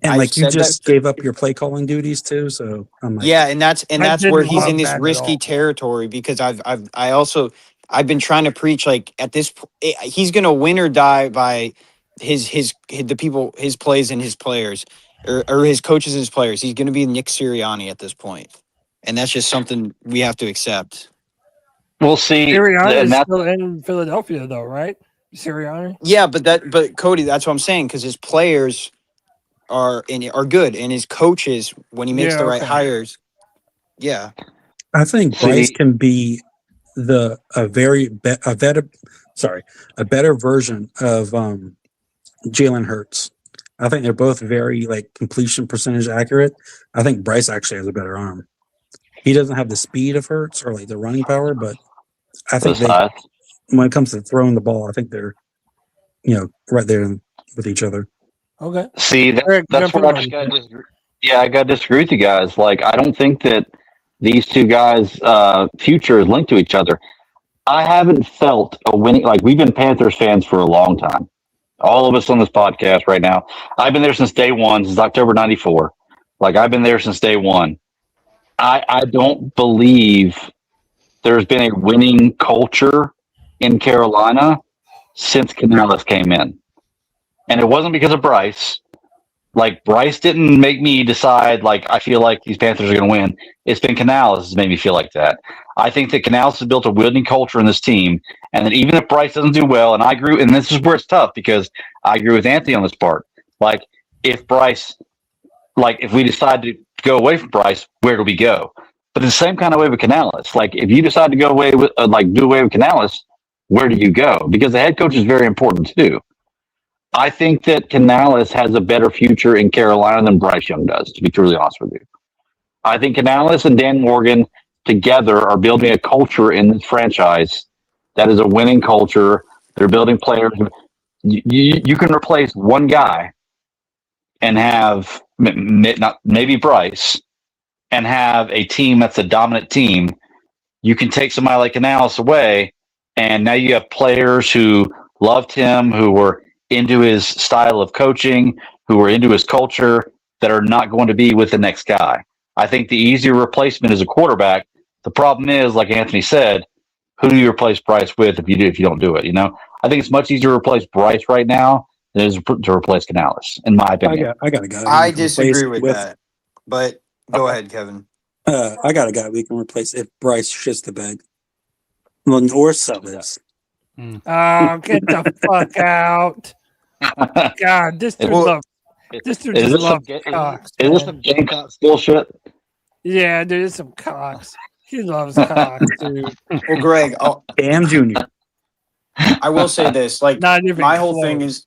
And like you just gave up your play calling duties too, so I'm like, yeah, and that's where he's in this risky territory because I've been trying to preach like at this he's gonna win or die by the people, his plays and his players or his coaches and his players. He's gonna be Nick Sirianni at this point, and that's just something we have to accept. We'll see. Sirianni is still in Philadelphia though, right? Sirianni. Yeah, but Cody, that's what I'm saying because his players are good, and his coaches when he makes the right hires. Yeah, I think Bryce can be a better version of Jalen Hurts. I think they're both very completion percentage accurate. I think Bryce actually has a better arm. He doesn't have the speed of Hurts or the running power, but I think when it comes to throwing the ball, I think they're right there with each other. Okay. See, that's where I just got to disagree. Yeah, I got to disagree with you guys. I don't think that these two guys' future is linked to each other. I haven't felt a winning. We've been Panthers fans for a long time. All of us on this podcast right now. I've been there since day one, since October '94. I've been there since day one. I don't believe there's been a winning culture in Carolina since Canales came in. And it wasn't because of Bryce. Bryce didn't make me decide, I feel like these Panthers are going to win. It's been Canales that's made me feel like that. I think that Canales has built a winning culture in this team. And that even if Bryce doesn't do well, and I agree, and this is where it's tough because I agree with Anthony on this part. If Bryce, if we decide to go away from Bryce, where do we go? But the same kind of way with Canales. If you decide to go away with, do away with Canales, where do you go? Because the head coach is very important too. I think that Canales has a better future in Carolina than Bryce Young does, to be truly honest with you. I think Canales and Dan Morgan together are building a culture in this franchise that is a winning culture. They're building players. You can replace one guy and have maybe Bryce and have a team that's a dominant team. You can take somebody like Canales away, and now you have players who loved him, who were into his style of coaching, who were into his culture, that are not going to be with the next guy. I think the easier replacement is a quarterback. The problem is, like Anthony said, who do you replace Bryce with if you don't do it? I think it's much easier to replace Bryce right now than it is to replace Canales, in my opinion. I got a guy. I disagree with that. But go ahead, Kevin. I got a guy we can replace if Bryce shits the bed. Or Summers. Oh, get the fuck out. God, this dude loves cocks. Is this some Gamecocks bullshit? Yeah, dude, it's some cocks. He loves cocks, dude. Well, Greg, Damn Junior. I will say this: my whole thing is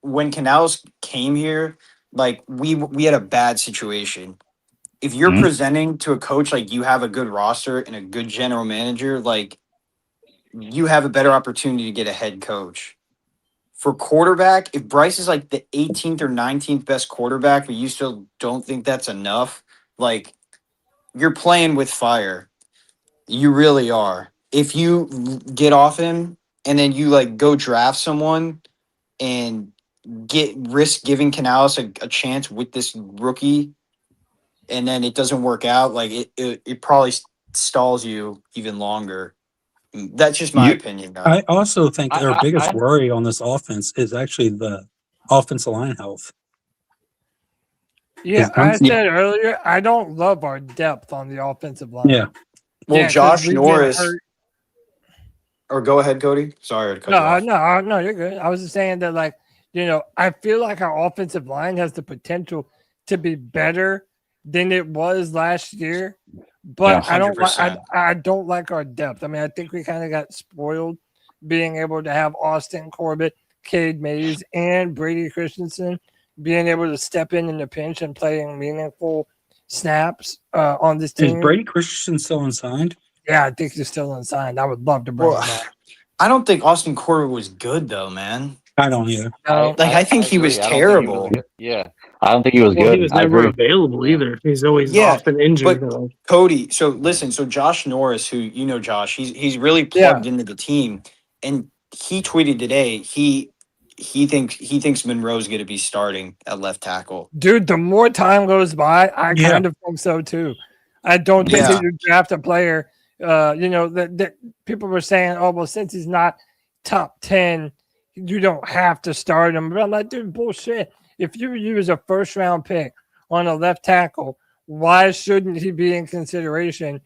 when Canales came here, we had a bad situation. If you're presenting to a coach you have a good roster and a good general manager, you have a better opportunity to get a head coach. For quarterback, if Bryce is the 18th or 19th best quarterback, but you still don't think that's enough, you're playing with fire. You really are. If you get off him and then you go draft someone and risk giving Canales a chance with this rookie, and then it doesn't work out, it probably stalls you even longer. That's just my opinion, though. I also think their biggest worry on this offense is actually the offensive line health. Yeah, I said earlier, I don't love our depth on the offensive line. Yeah. Well, Josh Norris. Or go ahead, Cody. Sorry. No, you're good. I was just saying that, I feel like our offensive line has the potential to be better than it was last year. But yeah, I don't like our depth. I think we kind of got spoiled being able to have Austin Corbett, Cade Mays, and Brady Christensen being able to step in the pinch and playing meaningful snaps on this team. Is Brady Christensen still unsigned? Yeah, I think he's still unsigned. I would love to bring him back. I don't think Austin Corbett was good, though, man. I don't either. I think he was terrible. I don't think he was good. He was never available either. He's always often injured. But Cody, so Josh Norris, who Josh, he's really plugged into the team, and he tweeted today he thinks Monroe's going to be starting at left tackle. Dude, the more time goes by, I kind of think so too. I don't think that you draft a player. That people were saying, oh well, since he's not top 10. You don't have to start him. But I'm like, dude, bullshit. If you use a first-round pick on a left tackle, why shouldn't he be in consideration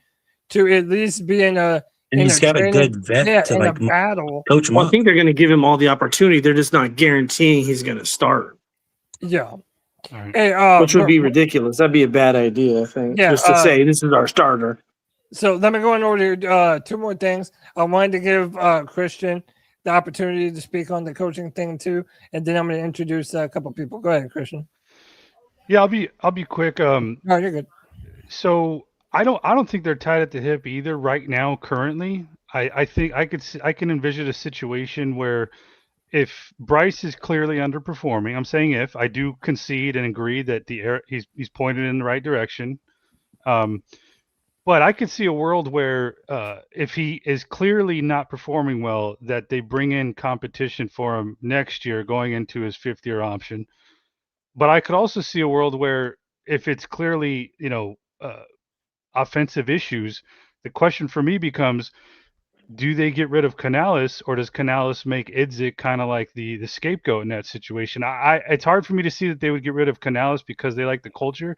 to at least be in a and he's got a good vet to battle? Coach him up. I think they're going to give him all the opportunity. They're just not guaranteeing he's going to start. Yeah. Right. Hey, which would be ridiculous. That'd be a bad idea, I think. Yeah, just to say this is our starter. So let me go on over to two more things. I wanted to give Christian the opportunity to speak on the coaching thing too, and then I'm going to introduce a couple people. Go ahead, Christian. Yeah, I'll be quick. No, you're good. So I don't think they're tied at the hip either right now. Currently, I think I can envision a situation where if Bryce is clearly underperforming, I'm saying if I do concede and agree that he's pointed in the right direction. But I could see a world where if he is clearly not performing well, that they bring in competition for him next year going into his 5th-year option. But I could also see a world where if it's clearly, offensive issues, the question for me becomes, do they get rid of Canales, or does Canales make Idzik kind of like the scapegoat in that situation? It's hard for me to see that they would get rid of Canales because they like the culture.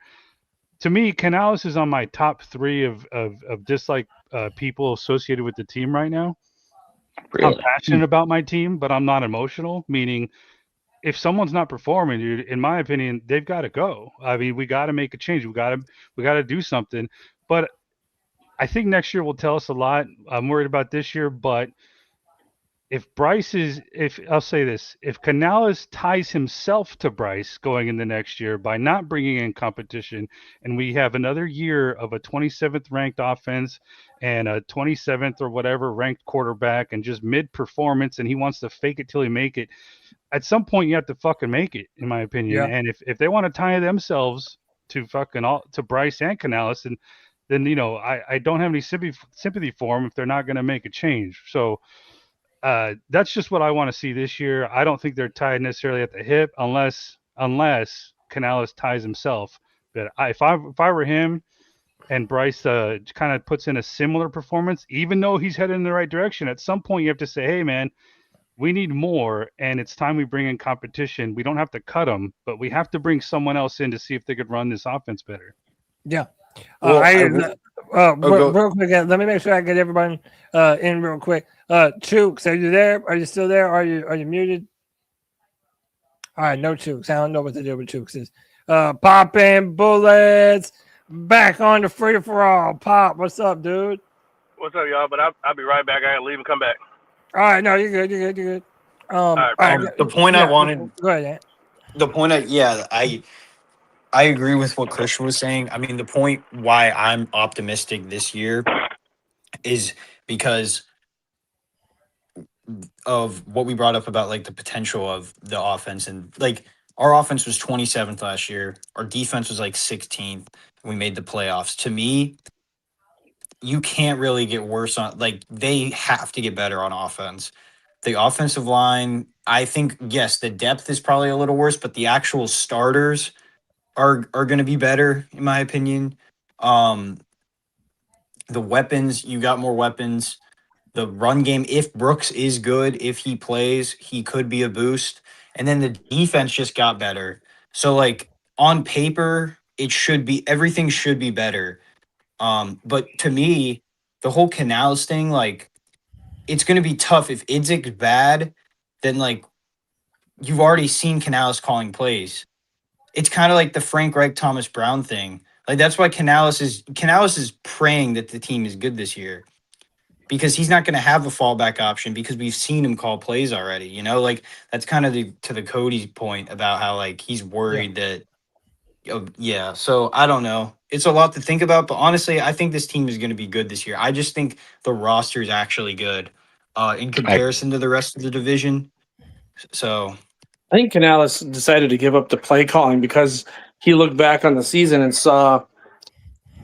To me, Canales is on my top 3 of dislike people associated with the team right now. Really? I'm passionate about my team, but I'm not emotional, meaning if someone's not performing, dude, in my opinion, they've got to go. I mean, we got to make a change. We got to do something. But I think next year will tell us a lot. I'm worried about this year, but if I'll say this, if Canales ties himself to Bryce going in the next year by not bringing in competition, and we have another year of a 27th ranked offense and a 27th or whatever ranked quarterback and just mid performance, and he wants to fake it till he make it, at some point you have to fucking make it, in my opinion. Yeah. And if they want to tie themselves to to Bryce and Canales, then I don't have any sympathy for them if they're not going to make a change. So that's just what I want to see this year. I don't think they're tied necessarily at the hip unless Canales ties himself. But if I were him and Bryce kind of puts in a similar performance, even though he's headed in the right direction, at some point you have to say, hey, man, we need more, and it's time we bring in competition. We don't have to cut them, but we have to bring someone else in to see if they could run this offense better. Yeah. Real quick, let me make sure I get everyone in real quick. Chooks, are you there? Are you still there? Are you muted? All right, no Chooks. I don't know what to do with Chooks is. Popping Bullets back on the free for all. Pop, what's up, dude? What's up, y'all? But I'll be right back. I gotta leave and come back. All right, no, you're good. The point I wanted. Go ahead. The point I agree with what Christian was saying. I mean, the point why I'm optimistic this year is because of what we brought up about like the potential of the offense, and like our offense was 27th last year. Our defense was like 16th. We made the playoffs. To me, you can't really get worse on, like, they have to get better on offense. The offensive line, I think, yes, the depth is probably a little worse, but the actual starters are going to be better, in my opinion. The weapons, you got more weapons. The run game, if Brooks is good, if he plays, he could be a boost. And then the defense just got better. So, like, on paper, everything should be better. But to me, the whole Canales thing, like, it's going to be tough. If Idzik's bad, then, like, you've already seen Canales calling plays. It's kind of like the Frank Reich, Thomas Brown thing. Like, that's why Canales is praying that the team is good this year, because he's not going to have a fallback option because we've seen him call plays already. Like, that's kind of to the Cody's point about how, like, he's worried that. So I don't know. It's a lot to think about, but honestly, I think this team is going to be good this year. I just think the roster is actually good in comparison to the rest of the division. So I think Canales decided to give up the play calling because he looked back on the season and saw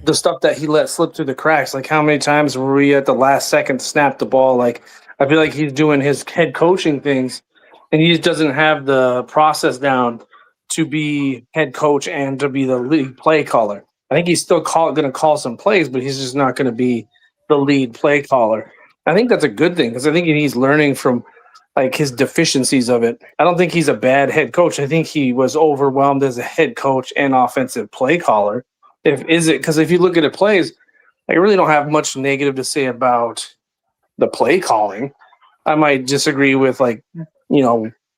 the stuff that he let slip through the cracks. Like, how many times were we at the last second snap the ball? Like, I feel like he's doing his head coaching things, and he just doesn't have the process down to be head coach and to be the lead play caller. I think he's still going to call some plays, but he's just not going to be the lead play caller. I think that's a good thing because I think he's learning from, like, his deficiencies of it. I don't think he's a bad head coach. I think he was overwhelmed as a head coach and offensive play caller. Because if you look at the plays, I really don't have much negative to say about the play calling. I might disagree with, like,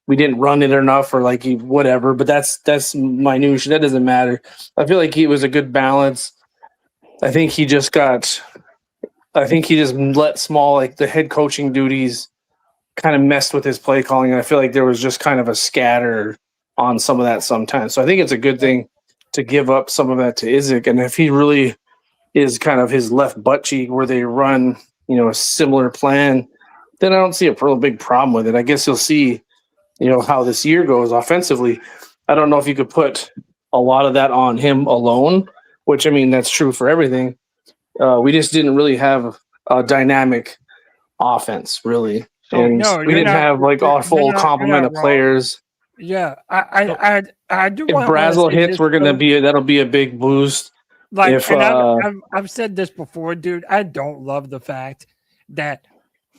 we didn't run it enough or like whatever, but that's minutiae. That doesn't matter. I feel like he was a good balance. I think he just let small, like, the head coaching duties kind of messed with his play calling. And I feel like there was just kind of a scatter on some of that sometimes. So I think it's a good thing to give up some of that to Izek. And if he really is kind of his left butt cheek where they run, a similar plan, then I don't see a real big problem with it. I guess you'll see, how this year goes offensively. I don't know if you could put a lot of that on him alone, which, I mean, that's true for everything. We just didn't really have a dynamic offense, really. And we didn't have like our full complement of players. Yeah, I do. If Brazel hits, that'll be a big boost. Like, I've said this before, dude. I don't love the fact that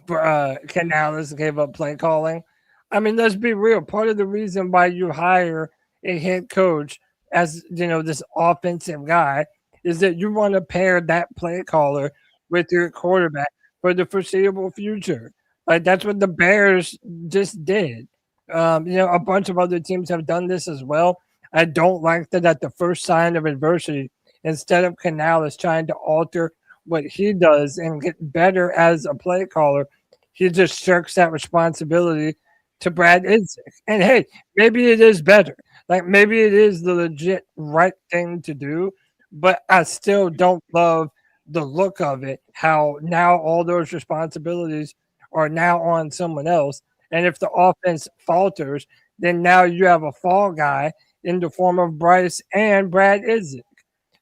Canales gave up play calling. I mean, let's be real. Part of the reason why you hire a head coach as this offensive guy is that you want to pair that play caller with your quarterback for the foreseeable future. Like, that's what the Bears just did. A bunch of other teams have done this as well. I don't like that at the first sign of adversity, instead of Canales trying to alter what he does and get better as a play caller, he just shirks that responsibility to Brad Izek. And hey, maybe it is better. Like, maybe it is the legit right thing to do, but I still don't love the look of it, how now all those responsibilities are now on someone else. And if the offense falters, then now you have a fall guy in the form of Bryce and Brad Izek.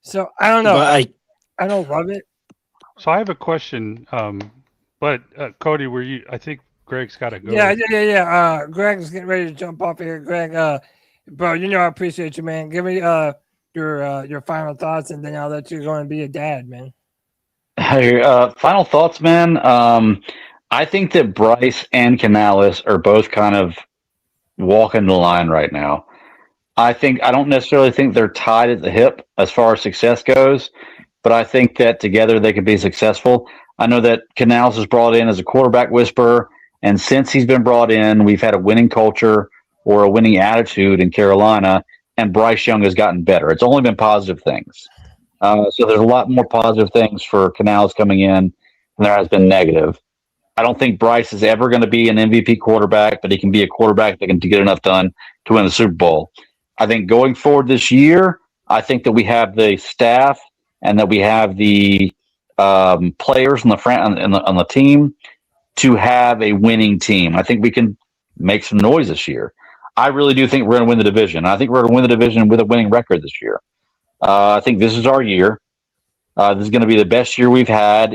So I don't know. I don't love it. So I have a question. But Cody, I think Greg's got to go. Yeah. Greg's getting ready to jump off here. Greg, bro, I appreciate you, man. Give me your final thoughts, and then I'll let you go and be a dad, man. Hey, final thoughts, man. I think that Bryce and Canales are both kind of walking the line right now. I don't necessarily think they're tied at the hip as far as success goes, but I think that together they could be successful. I know that Canales was brought in as a quarterback whisperer, and since he's been brought in, we've had a winning culture or a winning attitude in Carolina, and Bryce Young has gotten better. It's only been positive things. So there's a lot more positive things for Canales coming in than there has been negative. I don't think Bryce is ever going to be an MVP quarterback, but he can be a quarterback that can get enough done to win the Super Bowl. I think going forward this year, I think that we have the staff and that we have the players on the team to have a winning team. I think we can make some noise this year. I really do think we're going to win the division. I think we're going to win the division with a winning record this year. I think this is our year. This is going to be the best year we've had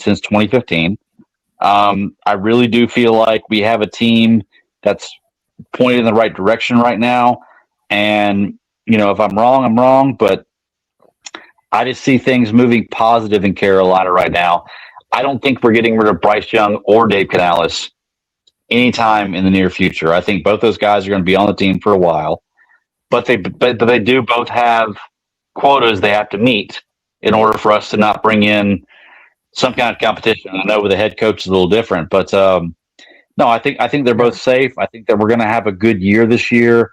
since 2015. I really do feel like we have a team that's pointed in the right direction right now. And, if I'm wrong, I'm wrong. But I just see things moving positive in Carolina right now. I don't think we're getting rid of Bryce Young or Dave Canales anytime in the near future. I think both those guys are going to be on the team for a while. But they do both have quotas they have to meet in order for us to not bring in some kind of competition. I know with the head coach is a little different, but no, I think they're both safe. I think that we're going to have a good year this year.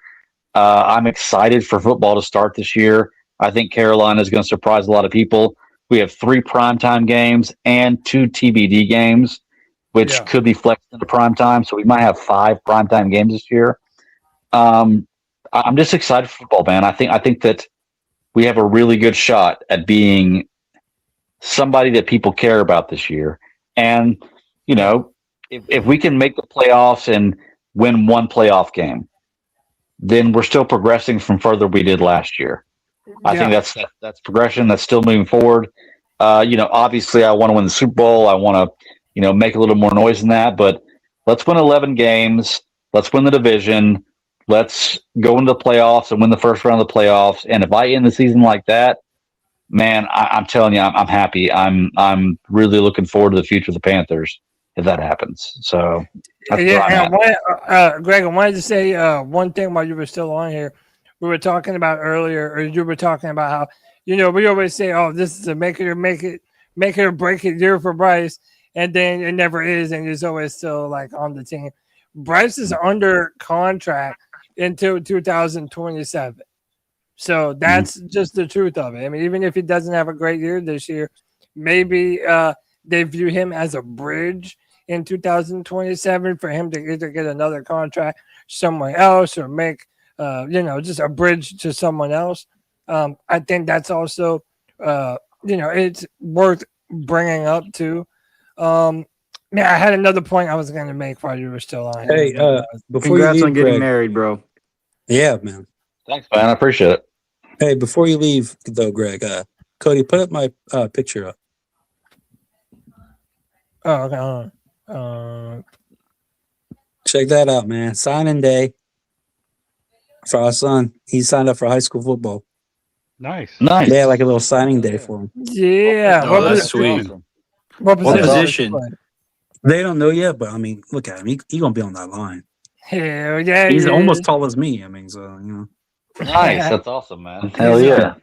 I'm excited for football to start this year. I think Carolina is going to surprise a lot of people. We have 3 primetime games and 2 TBD games, which could be flexed into primetime. So we might have 5 primetime games this year. I'm just excited for football, man. I think that we have a really good shot at being somebody that people care about this year. And, if we can make the playoffs and win 1 playoff game, then we're still progressing from further we did last year. I think that's progression. That's still moving forward. Obviously I want to win the Super Bowl. I want to, make a little more noise than that, but let's win 11 games. Let's win the division. Let's go into the playoffs and win the first round of the playoffs. And if I end the season like that, man, I'm telling you, I'm happy. I'm really looking forward to the future of the Panthers if that happens. So, Greg, I wanted to say one thing while you were still on here. We were talking about earlier, or you were talking about how, we always say, oh, this is a make it or break it year for Bryce, and then it never is, and he's always still like on the team. Bryce is under contract until 2027. So that's just the truth of it. I mean, even if he doesn't have a great year this year, maybe they view him as a bridge in 2027 for him to either get another contract somewhere else or make, just a bridge to someone else. I think that's also, it's worth bringing up too. Man, I had another point I was going to make while you were still on. Hey, before Congrats you leave, on getting Greg, married, bro. Yeah, man. Thanks, man. I appreciate it. Hey, before you leave, though, Greg, Cody, put up my picture up. Oh, okay. Hold on. Check that out, man. Signing day for our son. He signed up for high school football. Nice. Nice. Yeah, like a little signing day for him. Yeah. Oh, that's sweet. What What position? position? They don't know yet, but I mean, look at him. He gonna be on that line. Hell yeah. He's he almost is. tall as me. I mean, so Nice. That's awesome, man. Hell yeah.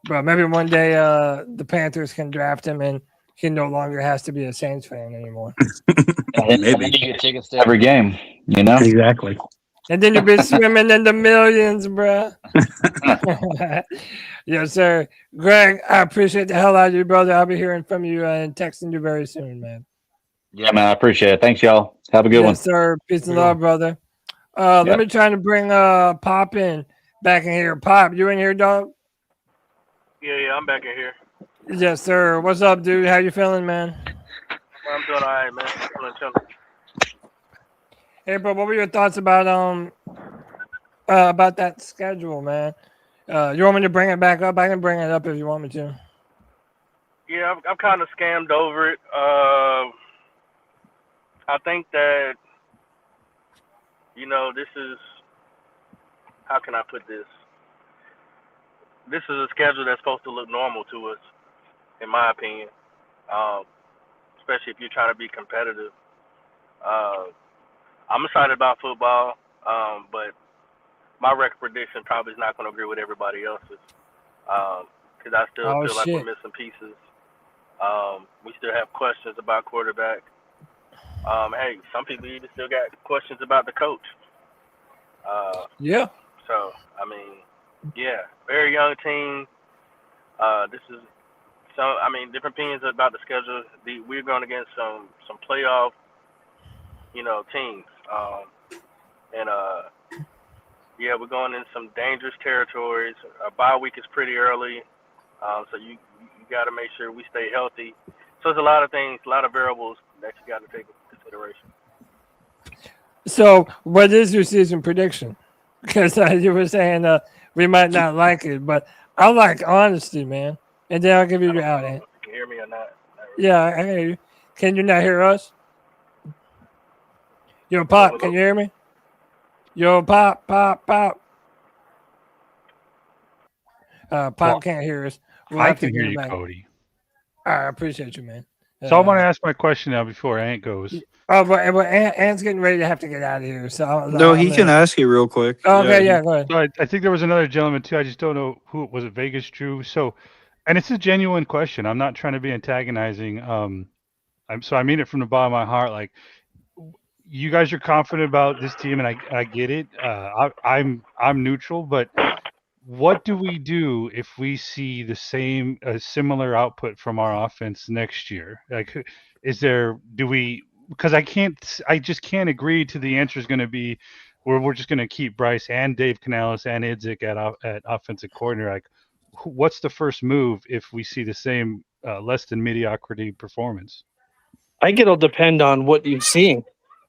But maybe one day the Panthers can draft him and he no longer has to be a Saints fan anymore. And then you get tickets to every game, you know? Exactly. And then you'll be swimming in the millions, bro. Yes, sir. Greg, I appreciate the hell out of you, brother. I'll be hearing from you and texting you very soon, man. Yeah, man. I appreciate it. Thanks, y'all. Have a good one. Yes, sir. Peace and love, brother. Let me try to bring Pop in back in here. Pop, you in here, dog? Yeah, I'm back in here. Yes, sir. What's up, dude? How you feeling, man? I'm doing all right, man. Chilling. Hey, bro, what were your thoughts about that schedule, man? You want me to bring it back up? I can bring it up if you want me to. Yeah, I've kind of scammed over it. I think that, this is, how can I put this? This is a schedule that's supposed to look normal to us, in my opinion, especially if you're trying to be competitive. I'm excited about football, but my record prediction probably is not going to agree with everybody else's because I still feel like we're missing pieces. We still have questions about quarterback. Hey, some people even still got questions about the coach. Yeah. So, very young team. This is different opinions about the schedule. We're going against some playoff, teams. We're going in some dangerous territories. Our bye week is pretty early, so you got to make sure we stay healthy. So there's a lot of things, a lot of variables that you got to take into consideration. So, what is your season prediction? Because you were saying we might not like it, but I like honesty, man. And then I'll give you your out. You can hear me or not? Yeah, I hear you. Can you not hear us? Yo, Pop, can you hear me? Yo, Pop. Pop can't hear us. I can hear you, Cody. All right, I appreciate you, man. So I want to ask my question now before Ant goes. Oh, but Ant's getting ready to have to get out of here. So No, he can ask you real quick. Okay, yeah, go ahead. So I think there was another gentleman too. I just don't know who was it. Vegas Drew. So, and it's a genuine question. I'm not trying to be antagonizing. So I mean it from the bottom of my heart. Like, you guys are confident about this team, and I get it. I'm neutral, but what do we do if we see a similar output from our offense next year? Like, because I just can't agree to the answer is going to be where we're just going to keep Bryce and Dave Canales and Idzik at offensive coordinator. Like, what's the first move if we see the same less than mediocrity performance? I think it'll depend on what you're seeing.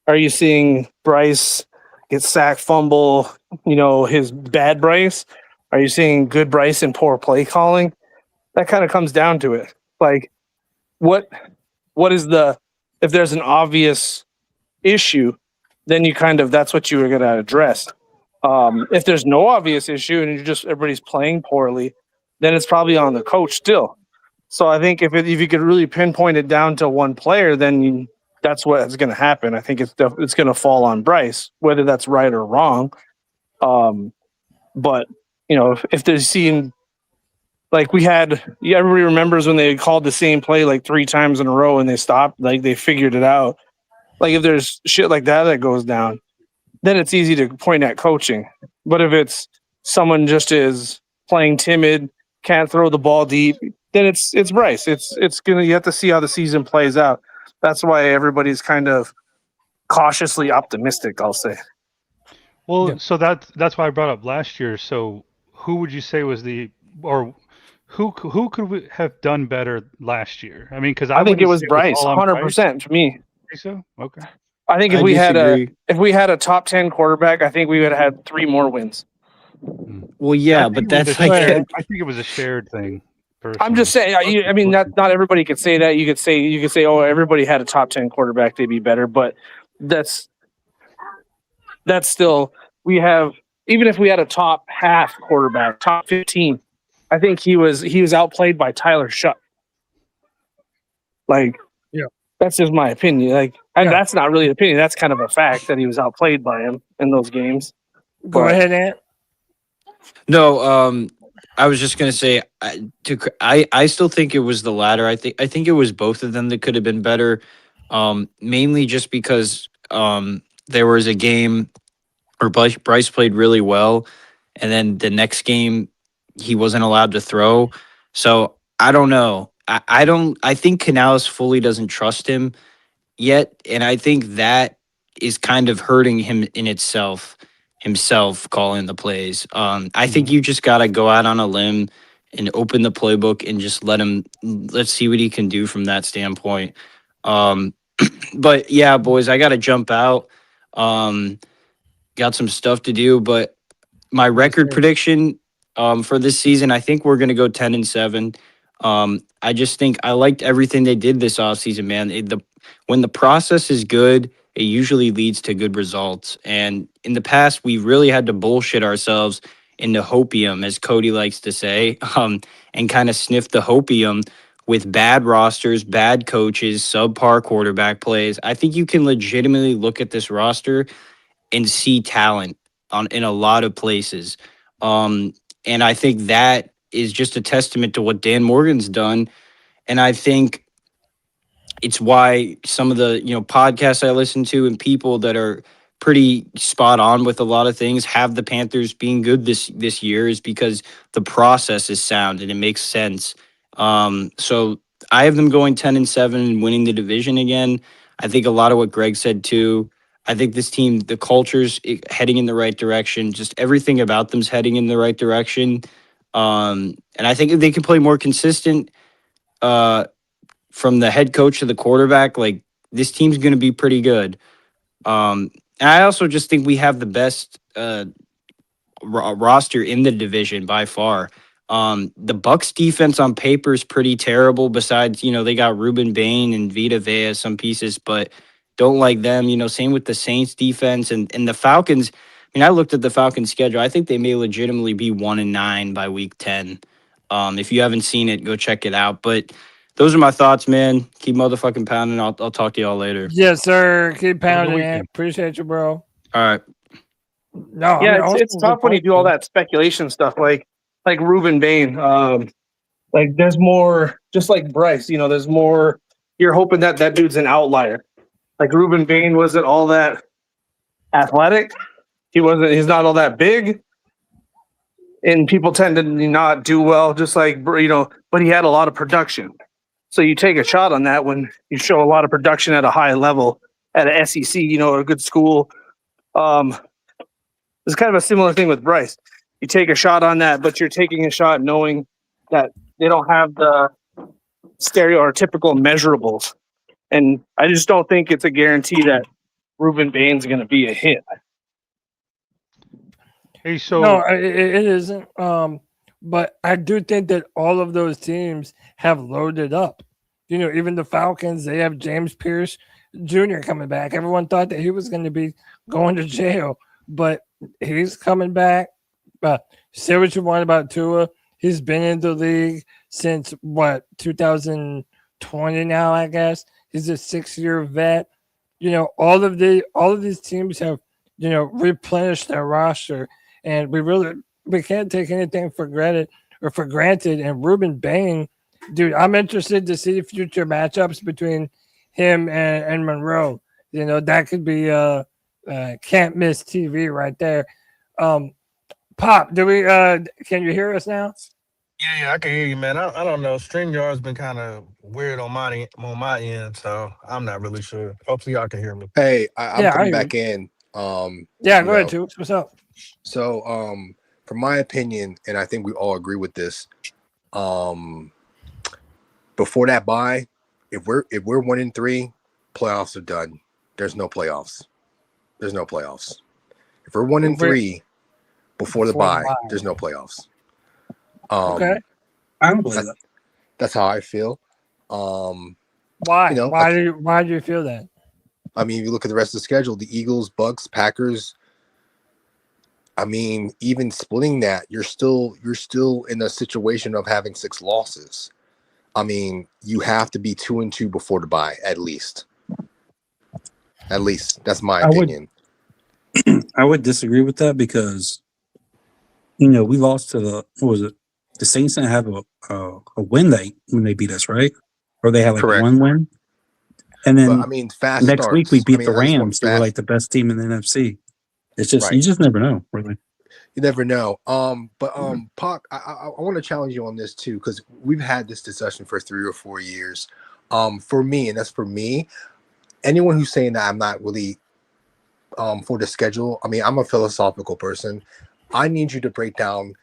Are you seeing Bryce get sacked, fumble, his bad Bryce? Are you seeing good Bryce and poor play calling? That kind of comes down to it. Like, what is if there's an obvious issue, then that's what you were going to address. If there's no obvious issue and everybody's playing poorly, then it's probably on the coach still. So I think if you could really pinpoint it down to one player, then that's what's going to happen. I think it's going to fall on Bryce, whether that's right or wrong. But if they're seeing, like everybody remembers when they called the same play like 3 times in a row and they stopped, like they figured it out. Like if there's shit like that goes down, then it's easy to point at coaching. But if it's someone just is playing timid, can't throw the ball deep, then it's Bryce. You have to see how the season plays out. That's why everybody's kind of cautiously optimistic, I'll say. Well, so that's why I brought up last year. So who would you say was who could we have done better last year? I mean, because I think it wouldn't was say Bryce, all on 100% for me. Think so? Okay. I think if we had a top 10 quarterback, I think we would have had 3 more wins. Well, yeah, but that's I think it was a shared thing. Personally. I'm just saying. I mean, not everybody could say that. You could say, oh, everybody had a top 10 quarterback, they'd be better. But that's still, we have, even if we had a top half quarterback, top 15, I think he was outplayed by Tyler Shuck. Like, yeah, that's just my opinion. Like, and that's not really an opinion. That's kind of a fact that he was outplayed by him in those games. Go ahead, Ant. No, I was just gonna say, I still think it was the latter. I think it was both of them that could have been better. Mainly just because there was a game where Bryce played really well, and then the next game he wasn't allowed to throw. So I don't know. I think Canales fully doesn't trust him yet, and I think that is kind of hurting him in himself calling the plays. I think you just got to go out on a limb and open the playbook and just let's see what he can do from that standpoint. But yeah, boys, I got to jump out. Got some stuff to do, but my record prediction for this season, I think we're going to go 10-7. I just think I liked everything they did this offseason, man. When the process is good, it usually leads to good results. And in the past, we really had to bullshit ourselves into hopium, as Cody likes to say, and kind of sniff the hopium with bad rosters, bad coaches, subpar quarterback plays. I think you can legitimately look at this roster and see talent in a lot of places. And I think that is just a testament to what Dan Morgan's done. And I think it's why some of the podcasts I listen to and people that are pretty spot on with a lot of things have the Panthers being good this year is because the process is sound and it makes sense. So I have them going 10-7 and winning the division again. I think a lot of what Greg said too. I think this team, the culture's heading in the right direction. Just everything about them's heading in the right direction. And I think if they can play more consistent, from the head coach to the quarterback, like this team's going to be pretty good. And I also just think we have the best roster in the division by far. The Bucks defense on paper is pretty terrible. Besides, they got Ruben Bain and Vita Vea, some pieces, but don't like them. Same with the Saints defense and the Falcons. I mean, I looked at the Falcons schedule. I think they may legitimately be 1-9 by week 10. If you haven't seen it, go check it out. But those are my thoughts, man. Keep motherfucking pounding. I'll talk to y'all later. Yes, sir. Keep pounding it. Appreciate you, bro. All right. No, yeah, it's tough when you do all that speculation stuff, like Ruben Bain. Like there's more, just like Bryce. There's more. You're hoping that dude's an outlier. Like Ruben Bain wasn't all that athletic. He's not all that big. And people tend to not do well, just like, but he had a lot of production. So you take a shot on that when you show a lot of production at a high level at an SEC, a good school. It's kind of a similar thing with Bryce. You take a shot on that, but you're taking a shot knowing that they don't have the stereotypical measurables. And I just don't think it's a guarantee that Ruben Bain's going to be a hit. Hey, so no, it isn't. But I do think that all of those teams have loaded up. Even the Falcons, they have James Pierce Jr. coming back. Everyone thought that he was going to be going to jail, but he's coming back. Say what you want about Tua. He's been in the league since 2020 now, I guess. He's a 6-year vet. All of these teams have, replenished their roster, and we can't take anything for granted. And Ruben Bain, dude, I'm interested to see future matchups between him and Monroe. That could be can't miss TV right there. Pop, can you hear us now? Yeah, I can hear you, man. I don't know. StreamYard's been kind of weird on my end, so I'm not really sure. Hopefully, y'all can hear me. Hey, I'm Yeah, I coming hear back in. Yeah, You go ahead, know, Tooks. What's up? so from my opinion, and I think we all agree with this, before that bye, if we're 1-3, playoffs are done. There's no playoffs. If we're 1-3 before the bye, there's no playoffs. Okay. I don't believe that. That's how I feel. Why? You know, Why do you feel that? I mean, if you look at the rest of the schedule, the Eagles, Bucks, Packers. I mean, even splitting that, you're still in a situation of having 6 losses. I mean, you have to be 2-2 before the bye, at least. That's my opinion. I would disagree with that because, we lost to the Saints didn't have a win when they beat us, right? Or they had like Correct. one win. And then But, I mean, fast next starts. week we beat the I just want Rams. They were like the best team in the NFC. It's just Right. you just never know, really. You never know. Pac, I want to challenge you on this too, because we've had this discussion for 3 or 4 years. For me, and that's for me, anyone who's saying that I'm not really for the schedule, I mean, I'm a philosophical person. I need you to break down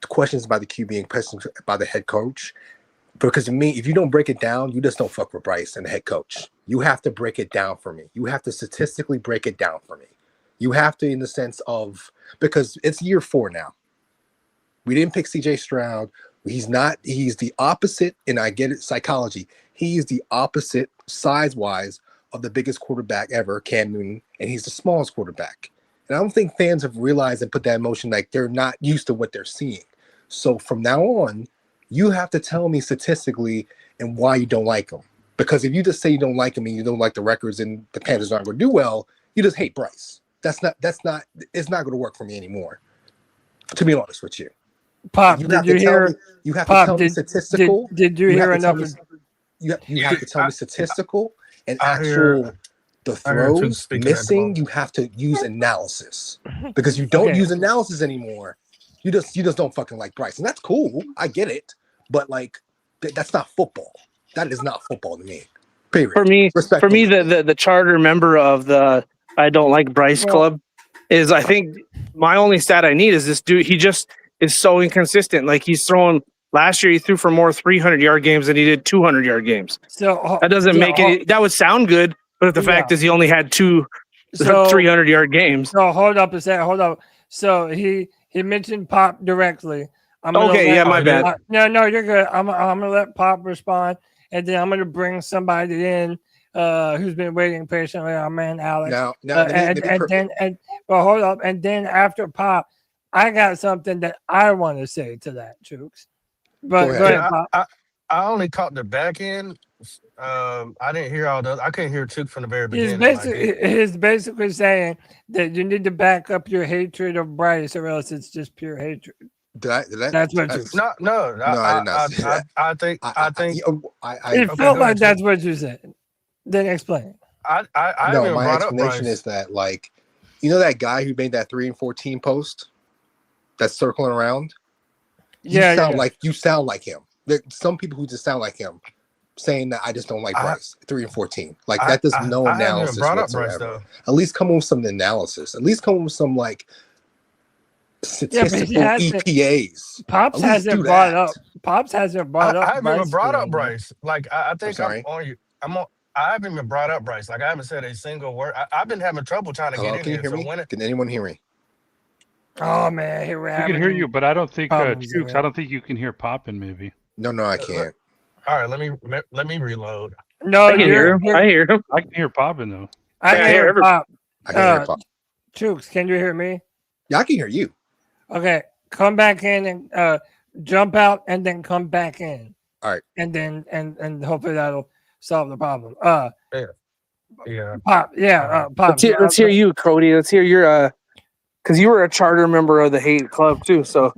questions about the QB and questions about the head coach. Because to me, if you don't break it down, you just don't fuck with Bryce and the head coach. You have to break it down for me. You have to statistically break it down for me. You have to, in the sense of, because it's year 4 now. We didn't pick CJ Stroud. He's the opposite, and I get it, psychology. He's the opposite size-wise of the biggest quarterback ever, Cam Newton, and he's the smallest quarterback. And I don't think fans have realized and put that in motion, like they're not used to what they're seeing. So from now on, you have to tell me statistically and why you don't like him. Because if you just say you don't like him and you don't like the records and the Panthers aren't going to do well, you just hate Bryce. It's not going to work for me anymore, to be honest with you. Pop, You did have you to tell hear? me. You have Pop, to tell me statistical. Did you hear enough? You have to tell me statistical and I actual the I heard two throws speaking at the missing. moment. You have to use analysis, because you don't Okay. use analysis anymore. You just don't fucking like Bryce, and that's cool. I get it, but like that's not football. That is not football to me. Period. For me, Respectfully. the charter member of the I don't like Bryce club is, I think my only stat I need is this dude. He just is so inconsistent. Like he's throwing last year, he threw for more 300-yard games than he did 200-yard games. So that doesn't make any. That would sound good, but if the fact is he only had 2 300-yard games. So hold up a second. Hold up. So he mentioned Pop directly. My bad. No, you're good. I'm gonna let Pop respond, and then I'm gonna bring somebody in who's been waiting patiently. Our man Alex. Well, hold up, and then after Pop, I got something that I want to say to that, Chooks. But go ahead, Pop. I only caught the back end. I didn't hear all the. I couldn't hear Chook from the very beginning. He's basically saying that you need to back up your hatred of Bryce, or else it's just pure hatred. That's what you said. No, I did not say that. I think it felt like that's what you said. Then explain. My explanation is that, like, that guy who made that 3 and 14 post that's circling around. You sound like him. There's some people who just sound like him, saying that I just don't like Bryce. 3 and 14, like that does no analysis whatsoever. Bryce, at least come with some analysis. At least come with some like statistical EPAs. Pops hasn't brought up. I haven't even brought up Bryce. Like I think I'm on you. I haven't even brought up Bryce. Like I haven't said a single word. I've been having trouble trying to get in here. So can anyone hear me? Oh man, here we are. We can hear you, but I don't think Chooks, I don't think you can hear Poppin. Maybe. No, I can't. All right, let me reload. No, I can hear him. I hear him. I can hear Poppin though. I can hear Pop. I can hear Pop. Chooks, can you hear me? Yeah, I can hear you. Okay, come back in and jump out, and then come back in. All right, and then and hopefully that'll solve the problem. Yeah. Pop. Yeah, Pop. Let's hear you, Cody. Let's hear your because you were a charter member of the hate club too. So,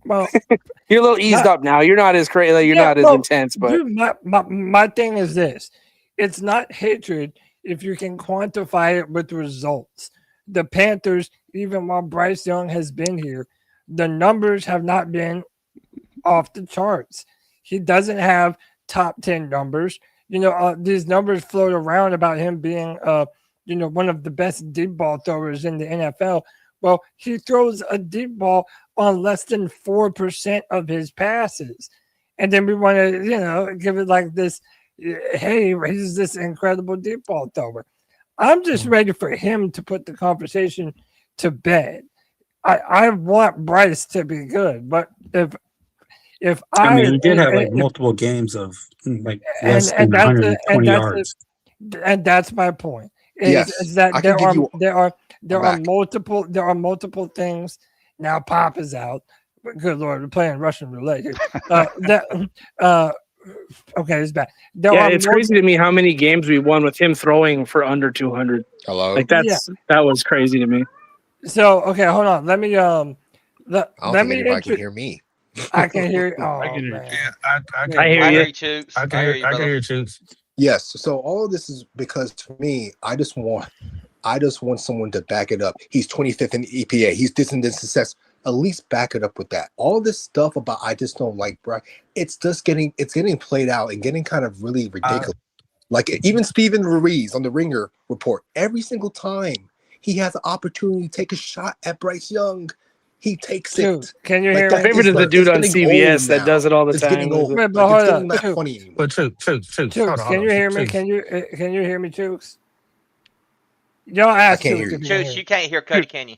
well, you're a little eased up now. You're not as crazy. Like, you're not as intense. But dude, my thing is this: it's not hatred if you can quantify it with results. The Panthers, even while Bryce Young has been here, the numbers have not been off the charts. He doesn't have top 10 numbers. These numbers float around about him being, one of the best deep ball throwers in the NFL. Well, he throws a deep ball on less than 4% of his passes. And then we want to, give it like this, hey, he's this incredible deep ball thrower. I'm just ready for him to put the conversation to bed. I want Bryce to be good, but if he did have multiple games of like less than 120 yards. And that's my point. Is that there are multiple things. Now Pop is out. Good Lord, we're playing Russian roulette here. Okay, it's back. It's crazy to me how many games we won with him throwing for under 200. Hello, that was crazy to me. So okay, hold on. Let me I don't think anybody can hear me. I can hear you. Oh, I can hear you. man. I hear you. I can hear you, Chooks. Yes. So all of this is because for me, I just want someone to back it up. He's 25th in EPA. He's this and this success. At least back it up with that. All this stuff about I just don't like Bryce. It's just getting played out and getting kind of really ridiculous. Like even Steven Ruiz on the Ringer report, every single time he has an opportunity to take a shot at Bryce Young, he takes it. Can you hear me? My favorite is the dude on CBS that does it all the time. Getting old. It's getting not funny anymore. But Chooks, can you hear me? Can you hear me, Chooks? Y'all ask Chooks, you can't hear Cody, can you?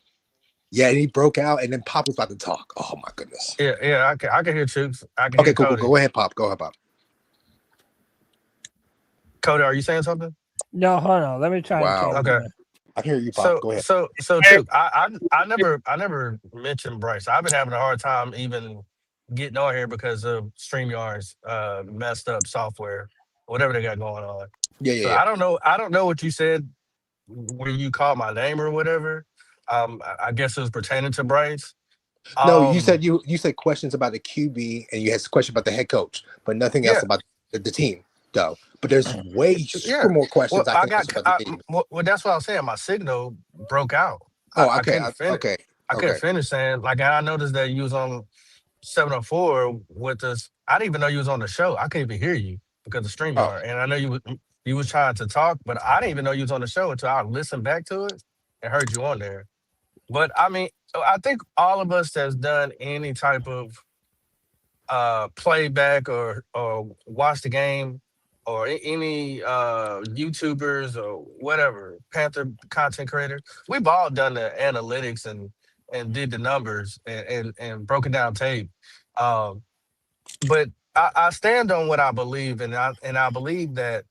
Yeah, and he broke out, and then Pop was about to talk. Oh my goodness. Yeah, I can hear Chooks. Okay, cool. Go ahead, Pop. Go ahead, Pop. Cody, are you saying something? No, hold on. Let me try. Wow. Okay. I can hear you, Pop. Go ahead. So Chooks, I never mentioned Bryce. I've been having a hard time even getting on here because of StreamYard's messed up software, whatever they got going on. Yeah. So I don't know what you said when you called my name or whatever. I guess it was pertaining to Bryce. No, you said you said questions about the QB and you had questions about the head coach, but nothing else about the team, though. But there's way super more questions. Well, well, that's what I was saying. My signal broke out. Oh, okay. I couldn't finish saying, like, I noticed that you was on 704 with us. I didn't even know you was on the show. I couldn't even hear you because of StreamYard. And I know you was trying to talk, but I didn't even know you was on the show until I listened back to it and heard you on there. But I mean, I think all of us that's done any type of playback or watch the game or any YouTubers or whatever, Panther content creators, we've all done the analytics and did the numbers and broken down tape. But I stand on what I believe, and I believe that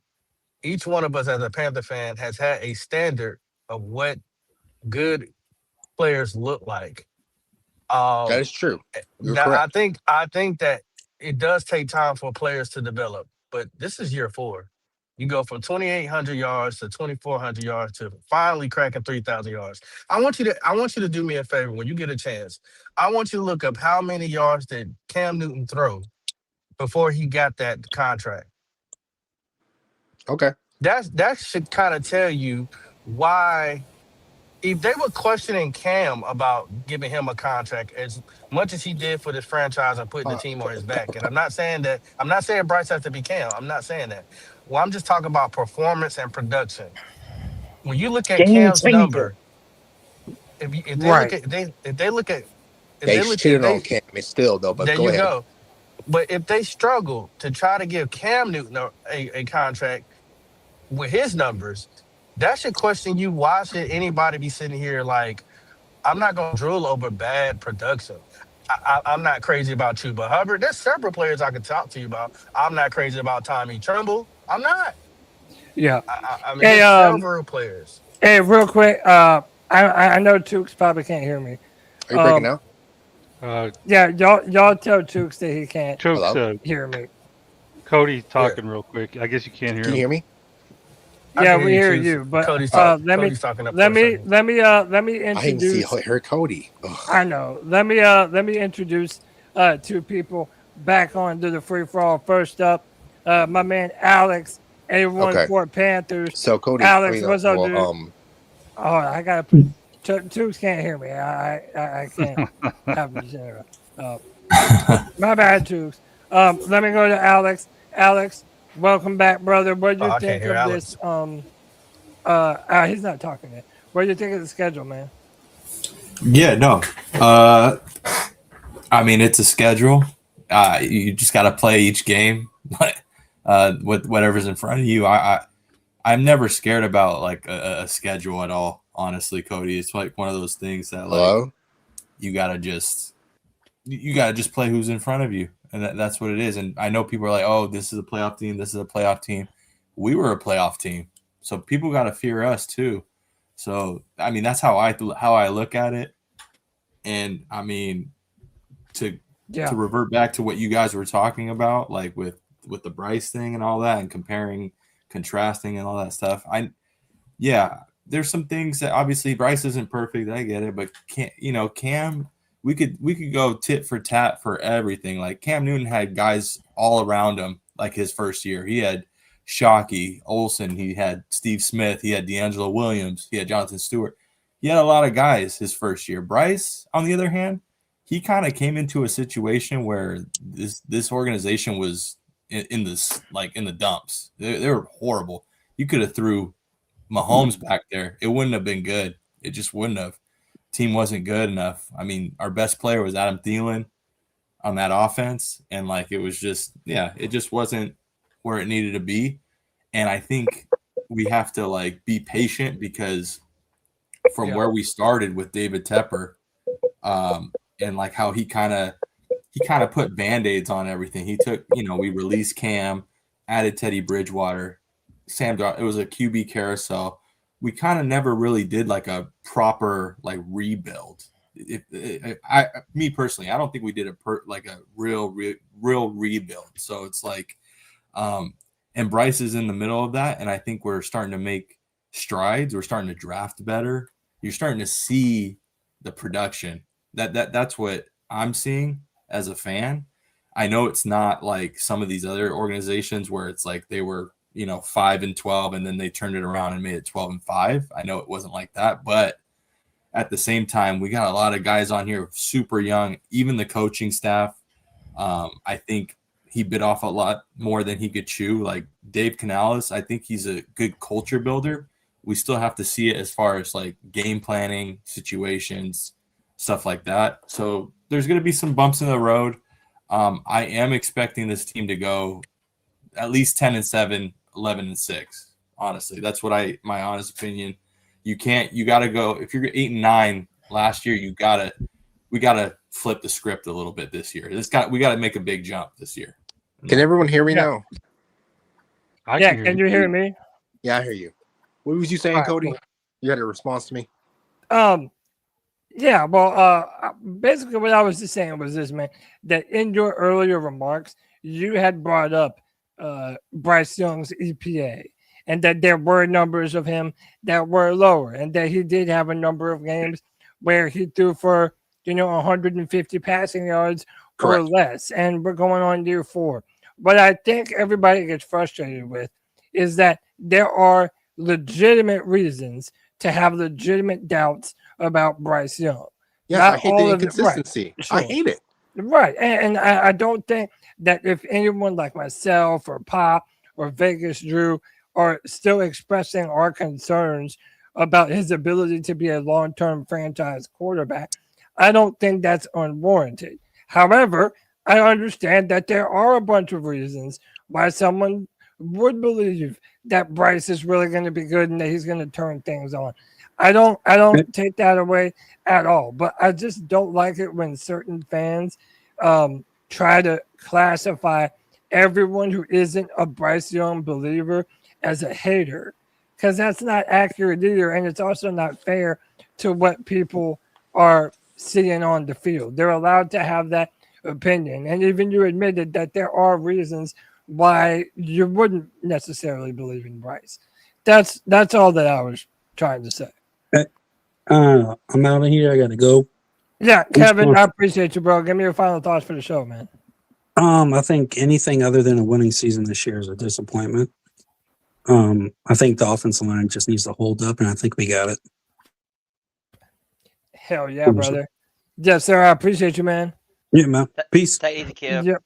each one of us as a Panther fan has had a standard of what good players look like. That is true. You're correct. I think that it does take time for players to develop, but this is year 4. You go from 2,800 yards to 2,400 yards to finally cracking 3,000 yards. I want you to do me a favor when you get a chance. I want you to look up how many yards did Cam Newton throw before he got that contract. Okay. That should kind of tell you why. If they were questioning Cam about giving him a contract as much as he did for this franchise and putting the team on his back, and I'm not saying Bryce has to be Cam. I'm not saying that. Well, I'm just talking about performance and production. When you look at Cam's number, if they look at cheated on Cam, it's still though. But there go you ahead. go. But if they struggle to try to give Cam Newton a contract with his numbers, that should question you. Why should anybody be sitting here like, I'm not going to drool over bad production. I'm not crazy about Chuba Hubbard. There's several players I could talk to you about. I'm not crazy about Tommy Tremble. I'm not. Yeah. I mean, there's several players. Hey, real quick. I know Tukes probably can't hear me. Are you breaking out? Yeah, y'all tell Tukes that he can't hear me. Cody talking real quick. I guess you can't hear him. Can you hear me? Yeah, we hear you, but let me introduce. I didn't hear Cody. Ugh. I know. Let me introduce 2 people back onto the free for all. First up, my man Alex, A1 Fort Panthers. So Cody, Alex, what's up, dude? Oh, I gotta put. Tukes can't hear me. I can't have this. My bad, Tukes. Let me go to Alex. Alex, welcome back, brother. What do you I think can't hear of Alex. this? He's not talking yet. What do you think of the schedule, man? Yeah, no. I mean, it's a schedule. You just got to play each game with whatever's in front of you. I'm never scared about like a schedule at all. Honestly, Cody, it's like one of those things that like you gotta just play who's in front of you, and that's what it is. And I know people are like, "Oh, this is a playoff team. This is a playoff team." We were a playoff team, so people got to fear us too. So I mean, that's how I look at it. And I mean, to revert back to what you guys were talking about, like with the Bryce thing and all that, and comparing, contrasting, and all that stuff. There's some things that obviously Bryce isn't perfect. I get it, but Cam, we could go tit for tat for everything. Like Cam Newton had guys all around him. Like his first year, he had Shockey, Olsen, he had Steve Smith, he had D'Angelo Williams, he had Jonathan Stewart. He had a lot of guys his first year. Bryce, on the other hand, he kind of came into a situation where this organization was in the dumps. They were horrible. You could have threw Mahomes back there. It wouldn't have been good. It just wouldn't have. Team wasn't good enough. I mean, our best player was Adam Thielen on that offense, and like it was just it just wasn't where it needed to be. And I think we have to like be patient because from where we started with David Tepper, and like how he kind of put Band-Aids on everything. He took, we released Cam, added Teddy Bridgewater, Sam Darnold. It was a QB carousel. We kind of never really did like a proper like rebuild. Me personally, I don't think we did a real rebuild. So it's like, and Bryce is in the middle of that, and I think we're starting to make strides. We're starting to draft better. You're starting to see the production. That's what I'm seeing as a fan. I know it's not like some of these other organizations where it's like they were 5-12 and then they turned it around and made it 12-5. I know it wasn't like that, but at the same time, we got a lot of guys on here super young. Even the coaching staff, I think he bit off a lot more than he could chew. Like Dave Canales, I think he's a good culture builder. We still have to see it as far as like game planning situations, stuff like that. So there's going to be some bumps in the road. I am expecting this team to go at least 10-7, 11-6. Honestly, that's what my honest opinion. You got to go. If you're 8-9 last year, we got to flip the script a little bit this year. We got to make a big jump this year. Can everyone hear me now? Can you hear me? Yeah, I hear you. What was you saying, Cody? Cool. You had a response to me? Yeah, well, basically what I was just saying was this, man, that in your earlier remarks, you had brought up Bryce Young's EPA and that there were numbers of him that were lower and that he did have a number of games where he threw for, 150 passing yards or less. And we're going on year 4. What I think everybody gets frustrated with is that there are legitimate reasons to have legitimate doubts about Bryce Young. Yes, I hate the inconsistency. Right. Sure. I hate it. Right. And I don't think that if anyone like myself or Pop or Vegas Drew are still expressing our concerns about his ability to be a long-term franchise quarterback, I don't think that's unwarranted. However, I understand that there are a bunch of reasons why someone would believe that Bryce is really going to be good and that he's going to turn things on. I don't take that away at all, but I just don't like it when certain fans try to classify everyone who isn't a Bryce Young believer as a hater, because that's not accurate either, and it's also not fair to what people are seeing on the field. They're allowed to have that opinion, and even you admitted that there are reasons why you wouldn't necessarily believe in Bryce. That's all that I was trying to say. I'm out of here. I gotta go. Yeah, Kevin, I appreciate you, bro. Give me your final thoughts for the show, man. I think anything other than a winning season this year is a disappointment. I think the offensive line just needs to hold up, and I think we got it. Hell yeah, brother. Yes, sir. I appreciate you, man. Yeah, man. Peace. Take it easy, Kev. Yep.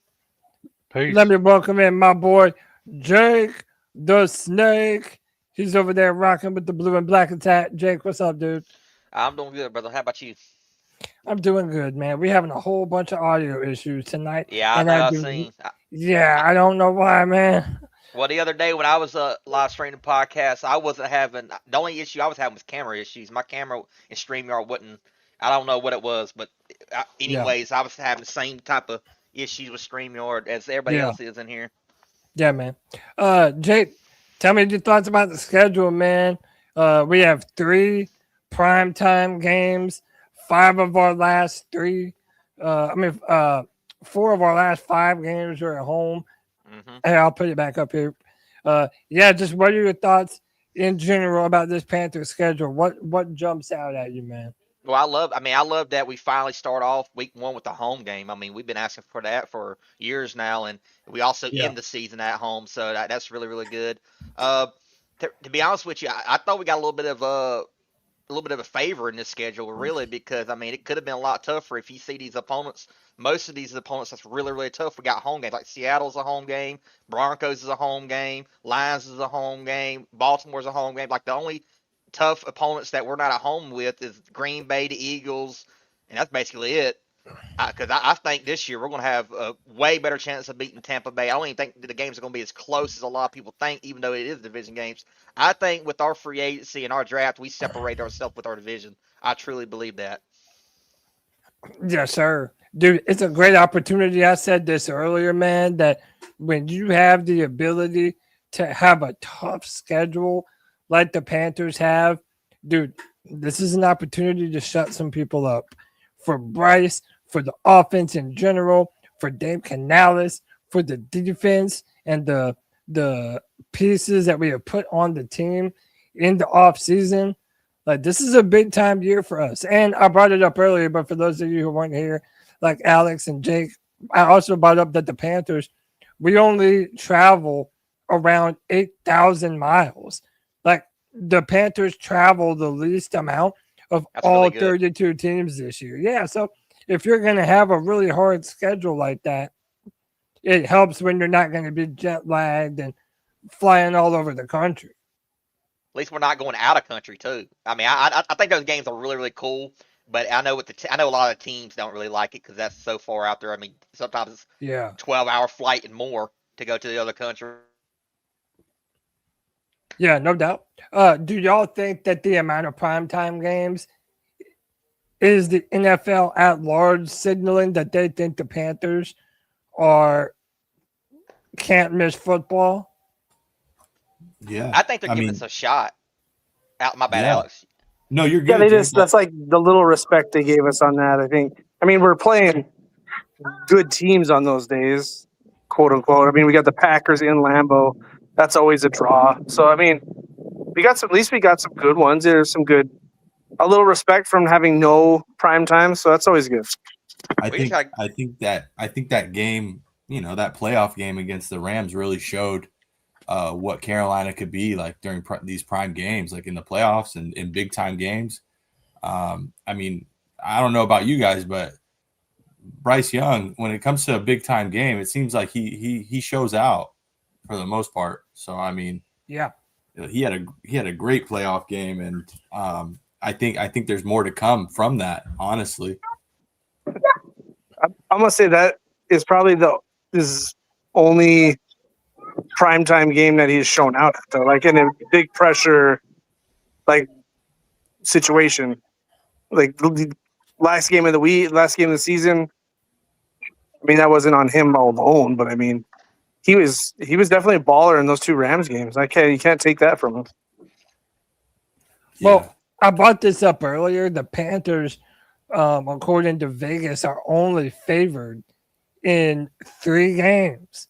Let me welcome in my boy, Jake the Snake. He's over there rocking with the blue and black attack. Jake, what's up, dude? I'm doing good, brother. How about you? I'm doing good, man. We're having a whole bunch of audio issues tonight. Yeah, I know. I've seen. I don't know why, man. Well, the other day when I was live streaming podcast, I wasn't having the only issue I was having was camera issues. My camera in StreamYard wouldn't. I don't know what it was, but anyways, I was having the same type of issues with StreamYard as everybody else is in here. Yeah, man. Jake, tell me your thoughts about the schedule, man. We have 3 primetime games. 4 of our last 5 games are at home. Mm-hmm. Hey, I'll put it back up here. Just what are your thoughts in general about this Panthers schedule? What jumps out at you, man? Well, I love that we finally start off week 1 with the home game. I mean, we've been asking for that for years now, and we also end the season at home, so that's really, really good. To be honest with you, I thought we got a little bit of a favor in this schedule, really, because it could have been a lot tougher if you see these opponents. Most of these opponents that's really, really tough. We got home games like Seattle's a home game, Broncos is a home game, Lions is a home game, Baltimore's a home game. Like the only tough opponents that we're not at home with is Green Bay, the Eagles, and that's basically it. Because I think this year we're going to have a way better chance of beating Tampa Bay. I don't even think the games are going to be as close as a lot of people think, even though it is division games. I think with our free agency and our draft, we separate ourselves with our division. I truly believe that. Yes, sir. Dude, it's a great opportunity. I said this earlier, man, that when you have the ability to have a tough schedule like the Panthers have, dude, this is an opportunity to shut some people up. For Bryce, for the offense in general, for Dave Canales, for the defense, and the pieces that we have put on the team in the offseason. Like, this is a big time year for us. And I brought it up earlier, but for those of you who weren't here, like Alex and Jake, I also brought up that the Panthers, we only travel around 8,000 miles. Like, the Panthers travel the least amount of all 32 teams this year. Yeah, so if you're going to have a really hard schedule like that, it helps when you're not going to be jet lagged and flying all over the country. At least we're not going out of country too. I think those games are really, really cool. But I know I know a lot of teams don't really like it because that's so far out there. Sometimes it's 12-hour flight and more to go to the other country. Yeah, no doubt. Do y'all think that the amount of primetime games is the NFL at large signaling that they think the Panthers can't miss football? Yeah, I think they're giving us a shot. My bad, Alex. No, you're good. Yeah, that's like the little respect they gave us on that, I think. We're playing good teams on those days, quote unquote. We got the Packers in Lambeau. That's always a draw. So, we got at least we got some good ones. There's a little respect from having no prime time. So that's always good. I think that game, that playoff game against the Rams really showed what Carolina could be like during these prime games, like in the playoffs and in big time games. I don't know about you guys, but Bryce Young, when it comes to a big time game, it seems like he shows out for the most part. So yeah, he had a great playoff game, and I think there's more to come from that. Honestly, I'm gonna say that is probably his only primetime game that he's shown out at, though, like in a big pressure situation, like the last game of the season. That wasn't on him alone, but he was definitely a baller in those 2 Rams games. You can't take that from him. Well, I brought this up earlier. The Panthers, according to Vegas, are only favored in 3 games.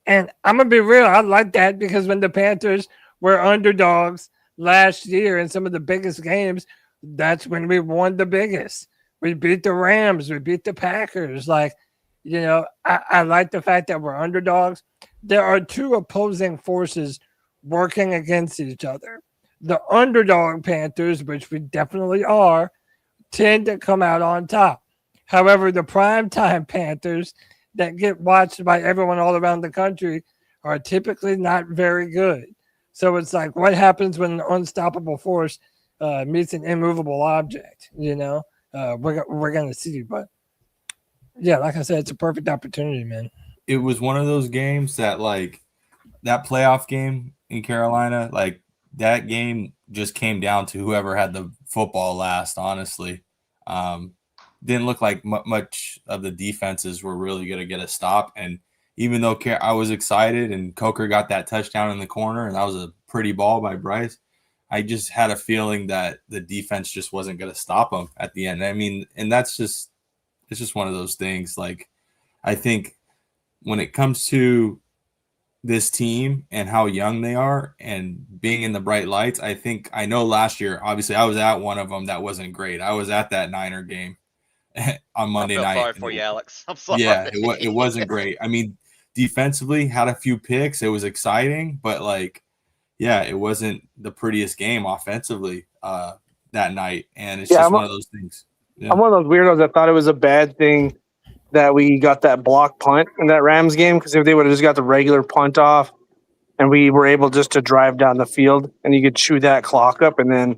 And I'm going to be real. I like that because when the Panthers were underdogs last year in some of the biggest games, that's when we won the biggest. We beat the Rams. We beat the Packers. I like the fact that we're underdogs. There are 2 opposing forces working against each other. The underdog Panthers, which we definitely are, tend to come out on top. However, the primetime Panthers that get watched by everyone all around the country are typically not very good. So it's like, what happens when an unstoppable force meets an immovable object? We're going to see. But yeah, like I said, it's a perfect opportunity, man. It was one of those games that, like, that playoff game in Carolina, like, that game just came down to whoever had the football last, honestly. Didn't look like much of the defenses were really going to get a stop. And even though I was excited and Coker got that touchdown in the corner, and that was a pretty ball by Bryce, I just had a feeling that the defense just wasn't going to stop him at the end. I mean, and it's just one of those things. Like, I think when it comes to this team and how young they are and being in the bright lights, I know last year, obviously I was at one of them that wasn't great. I was at that Niner game on Monday night. Sorry for you, Alex. I'm sorry. Yeah, it wasn't great. I mean, defensively had a few picks. It was exciting, but like, yeah, it wasn't the prettiest game offensively that night. And it's just one of those things. Yeah. I'm one of those weirdos that thought it was a bad thing that we got that block punt in that Rams game, because if they would have just got the regular punt off and we were able just to drive down the field and you could chew that clock up, and then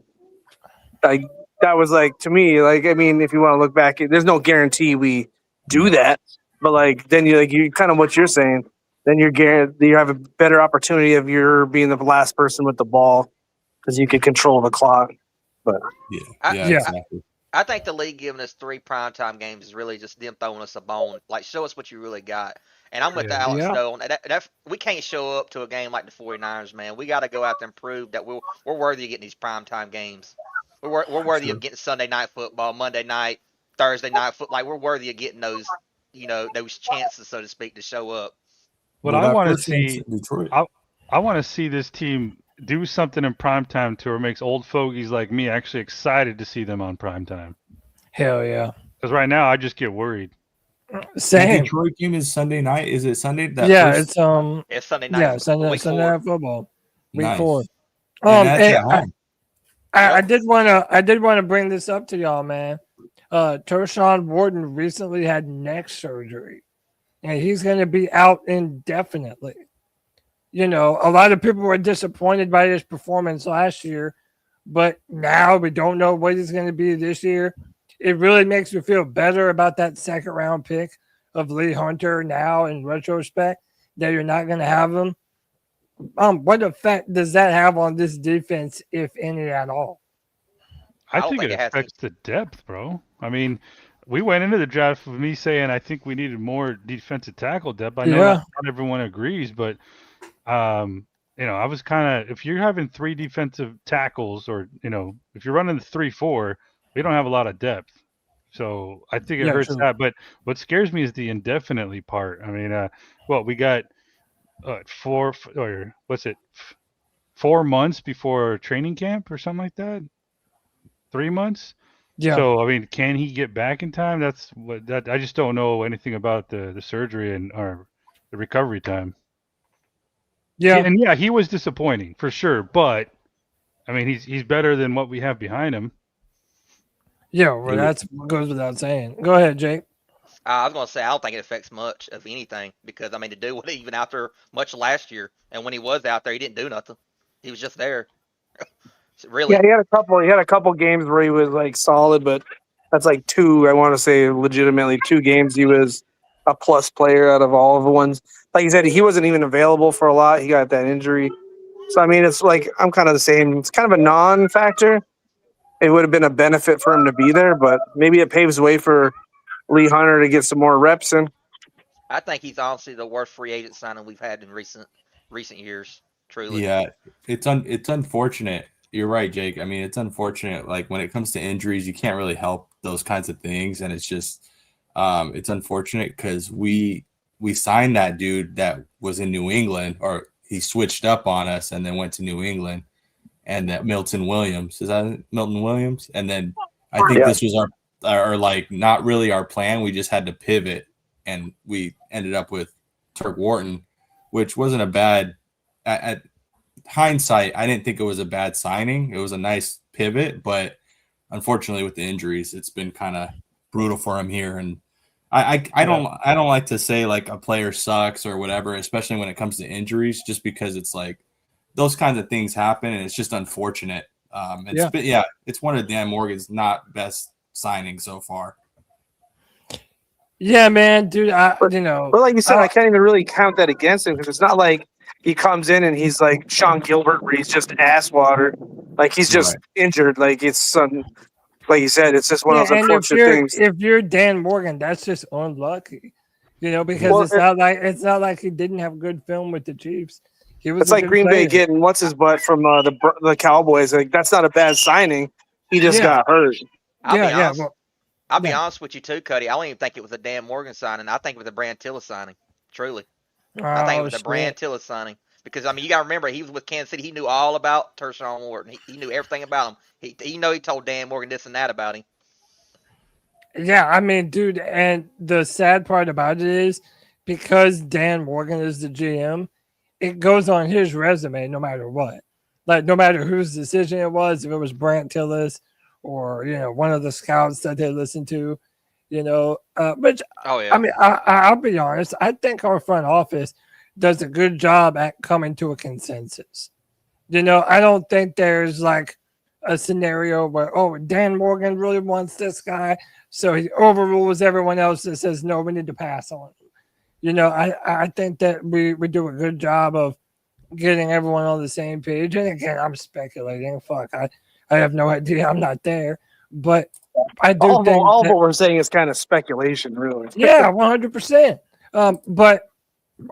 like that was like, to me, like, I mean, if you want to look back, there's no guarantee we do that, but like then you kind of what you're saying, then you're guaranteed you have a better opportunity of your being the last person with the ball because you could control the clock. But exactly. I think the league giving us 3 primetime games is really just them throwing us a bone. Like, show us what you really got. And I'm with Alex, though. We can't show up to a game like the 49ers, man. We got to go out there and prove that we're worthy of getting these primetime games. We're worthy of getting Sunday night football, Monday night, Thursday night football. Like, we're worthy of getting those, those chances, so to speak, to show up. What I want to see, I want to see this team do something in primetime to where it makes old fogies like me actually excited to see them on primetime. Hell yeah. Because right now I just get worried. Same. The Detroit game is Sunday night. Is it Sunday? It's Sunday night. Yeah, Sunday night football. Week 4. I did want to bring this up to y'all, man. Tershawn Wharton recently had neck surgery, and he's going to be out indefinitely. A lot of people were disappointed by his performance last year, but now we don't know what he's going to be this year. It really makes me feel better about that second-round pick of Lee Hunter now in retrospect, that you're not going to have him. What effect does that have on this defense, if any at all? I think it affects the depth, bro. I mean, we went into the draft with me saying I think we needed more defensive tackle depth. I know not everyone agrees, but I was kind of, if you're having 3 defensive tackles, or if you're running the 3-4, we don't have a lot of depth. So I think it hurts that. But what scares me is the indefinitely part. I mean, we got 4 months before training camp or something like that. 3 months. Yeah. So I mean, can he get back in time? That's what I just don't know anything about the surgery or the recovery time. Yeah, and he was disappointing for sure, but I mean, he's better than what we have behind him. Yeah, well, that goes without saying. Go ahead, Jake. I was going to say, I don't think it affects much of anything, because I mean, to do what even after much last year, and when he was out there, he didn't do nothing. He was just there. Really? Yeah, he had a couple games where he was like solid, but that's like 2. I want to say legitimately 2 games he was a plus player out of all of the ones. Like you said, he wasn't even available for a lot. He got that injury. So, I mean, it's like I'm kind of the same. It's kind of a non-factor. It would have been a benefit for him to be there, but maybe it paves the way for Lee Hunter to get some more reps in. I think he's honestly the worst free agent signing we've had in recent years, truly. Yeah, it's unfortunate. You're right, Jake. I mean, it's unfortunate. Like, when it comes to injuries, you can't really help those kinds of things, and it's just it's unfortunate because we signed that dude that was in New England, or he switched up on us and then went to New England, and that Milton Williams. Is that Milton Williams? And then I think this was our like not really our plan. We just had to pivot, and we ended up with Turk Wharton, which wasn't a bad at hindsight. I didn't think it was a bad signing. It was a nice pivot, but unfortunately with the injuries, it's been kind of brutal for him here. And I don't like to say like a player sucks or whatever, especially when it comes to injuries, just because it's like those kinds of things happen and it's just unfortunate. It's one of Dan Morgan's not best signings so far. Yeah, man, dude. But like you said, I can't even really count that against him because it's not like he comes in and he's like Sean Gilbert, where he's just ass water. Like he's just injured. Like it's like you said, it's just one of those unfortunate things. If you're Dan Morgan, that's just unlucky. Because it's not like he didn't have good film with the Chiefs. It's like Green Bay getting what's his butt from the Cowboys. Like that's not a bad signing. He just got hurt. I'll be honest with you too, Cody. I don't even think it was a Dan Morgan signing. I think it was a Brand Tillis signing. Truly. I think it was a Brand Tillis signing. Because, you got to remember, he was with Kansas City. He knew all about Tershawn Wharton. He knew everything about him. He told Dan Morgan this and that about him. Yeah, dude, and the sad part about it is because Dan Morgan is the GM, it goes on his resume no matter what. Like, no matter whose decision it was, if it was Brant Tillis or, one of the scouts that they listened to, I'll be honest. I think our front office does a good job at coming to a consensus. I don't think there's like a scenario where, Dan Morgan really wants this guy, so he overrules everyone else that says, no, we need to pass on him. I think that we do a good job of getting everyone on the same page. And again, I'm speculating. Fuck, I have no idea. I'm not there. But I do think all of what we're saying is kind of speculation, really. Yeah, 100%. But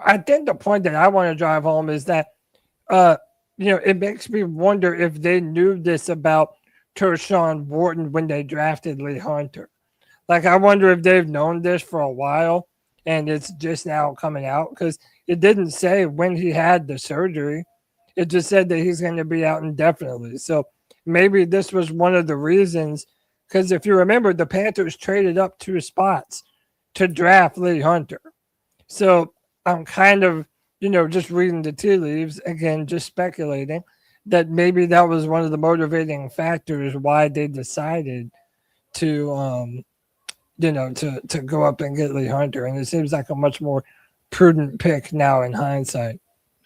I think the point that I want to drive home is that, it makes me wonder if they knew this about Tershawn Wharton when they drafted Lee Hunter. Like, I wonder if they've known this for a while and it's just now coming out, because it didn't say when he had the surgery. It just said that he's going to be out indefinitely. So maybe this was one of the reasons, because if you remember, the Panthers traded up 2 spots to draft Lee Hunter. So I'm kind of, just reading the tea leaves, again, just speculating, that maybe that was one of the motivating factors why they decided to, to go up and get Lee Hunter. And it seems like a much more prudent pick now in hindsight.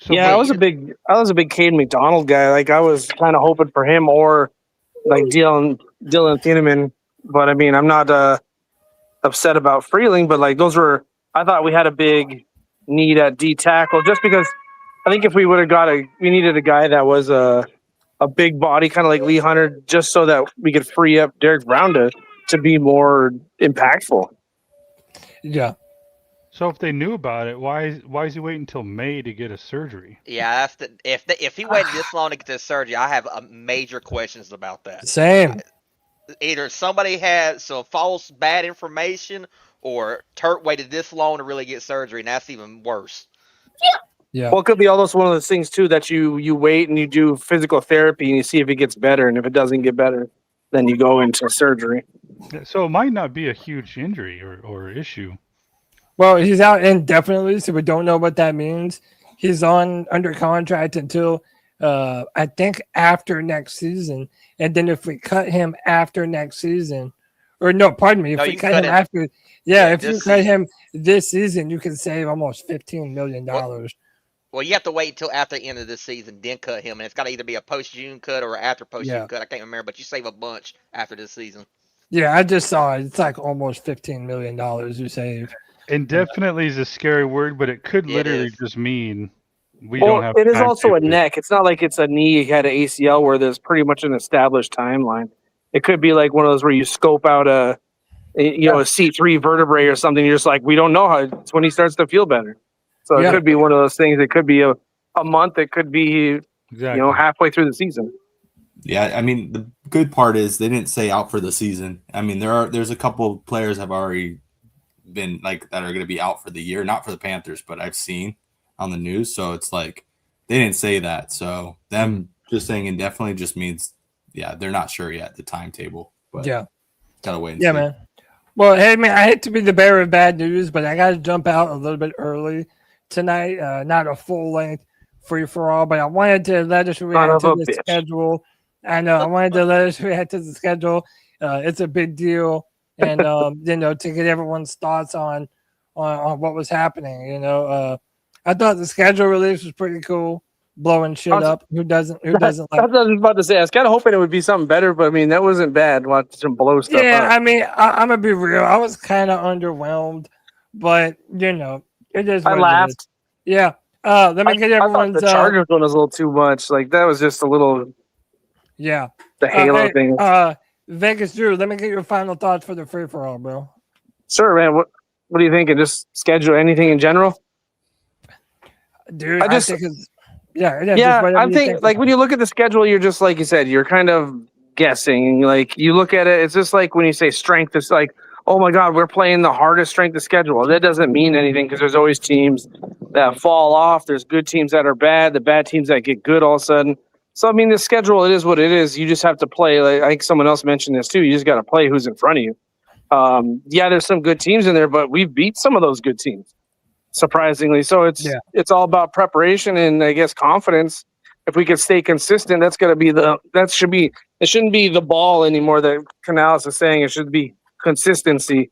I was a big Caden McDonald guy. Like, I was kind of hoping for him or like Dylan Thieneman. But I'm not upset about Freeling. But like, I thought we had a big need at D tackle, just because I think if we would have we needed a guy that was a big body, kind of like Lee Hunter, just so that we could free up Derek Brown to be more impactful. Yeah. So if they knew about it, why is he waiting until May to get a surgery? Yeah, if he waited this long to get this surgery, I have major questions about that. Same. Either somebody had some false bad information, or Turk waited this long to really get surgery, and that's even worse. Yeah. Well, it could be almost one of those things too that you wait and you do physical therapy and you see if it gets better, and if it doesn't get better, then you go into surgery. So it might not be a huge injury or issue. Well, he's out indefinitely, so we don't know what that means. He's under contract until I think after next season, and then if we cut him after next season, or no, pardon me, if we cut him after, if you cut him this season, you can save almost $15 million. Well, you have to wait until after the end of this season, then cut him, and it's got to either be a post-June cut or after post-June cut. I can't remember, but you save a bunch after this season. Yeah, I just saw it. It's like almost $15 million you save. Indefinitely is a scary word, but it could literally just mean we don't have. It is also a neck. It's not like it's a knee. You had an ACL where there's pretty much an established timeline. It could be like one of those where you scope out a C3 vertebrae or something. You're just like, we don't know how. It's when he starts to feel better. So it could be one of those things. It could be a month. It could be halfway through the season. Yeah, the good part is they didn't say out for the season. There's a couple of players have already been like that are going to be out for the year, not for the Panthers, but I've seen on the news. So it's like they didn't say that. So them just saying indefinitely just means they're not sure yet the timetable. But gotta wait and see. Man. Well, hey man, I hate to be the bearer of bad news, but I gotta jump out a little bit early tonight. Not a full length free for all, but I wanted to let us react to the schedule. I know I wanted to let us react to the schedule. It's a big deal. and to get everyone's thoughts on what was happening. I thought the schedule release was pretty cool, blowing shit up. Who doesn't like? That's what I was about to say. I was kind of hoping it would be something better, but I mean that wasn't bad. Watching some blow stuff. Yeah, up. I mean, I'm gonna be real. I was kind of underwhelmed, but it is. I laughed. Yeah. Let me get everyone's. I thought the Chargers one was a little too much. Like that was just a little. Yeah. The Halo thing. Vegas Drew, let me get your final thoughts for the free for all, bro. Sure, man. What are you thinking? Just schedule anything in general? Dude, I think it's I'm thinking like when you look at the schedule, you're just like you said, you're kind of guessing. Like you look at it, it's just like when you say strength, it's like, oh my God, we're playing the hardest strength of schedule. That doesn't mean anything because there's always teams that fall off. There's good teams that are bad, the bad teams that get good all of a sudden. So I mean, the schedule, it is what it is. You just have to play. Like I think someone else mentioned this too. You just got to play who's in front of you. There's some good teams in there, but we've beat some of those good teams, surprisingly. So it's all about preparation and I guess confidence. If we could stay consistent, that's going to be it shouldn't be the ball anymore that Canales is saying. It should be consistency.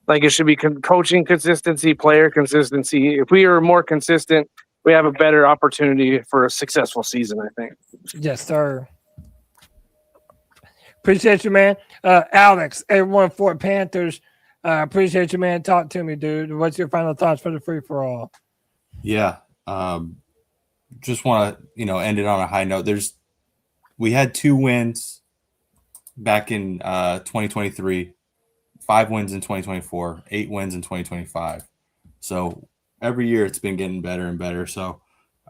Like it should be coaching consistency, player consistency. If we are more consistent, we have a better opportunity for a successful season, I think. Yes, sir. Appreciate you, man. Alex, everyone for Panthers. Appreciate you, man. Talk to me, dude. What's your final thoughts for the free for all? Yeah. Just want to, end it on a high note. We had 2 wins back in 2023, 5 wins in 2024, 8 wins in 2025. So every year it's been getting better and better. So,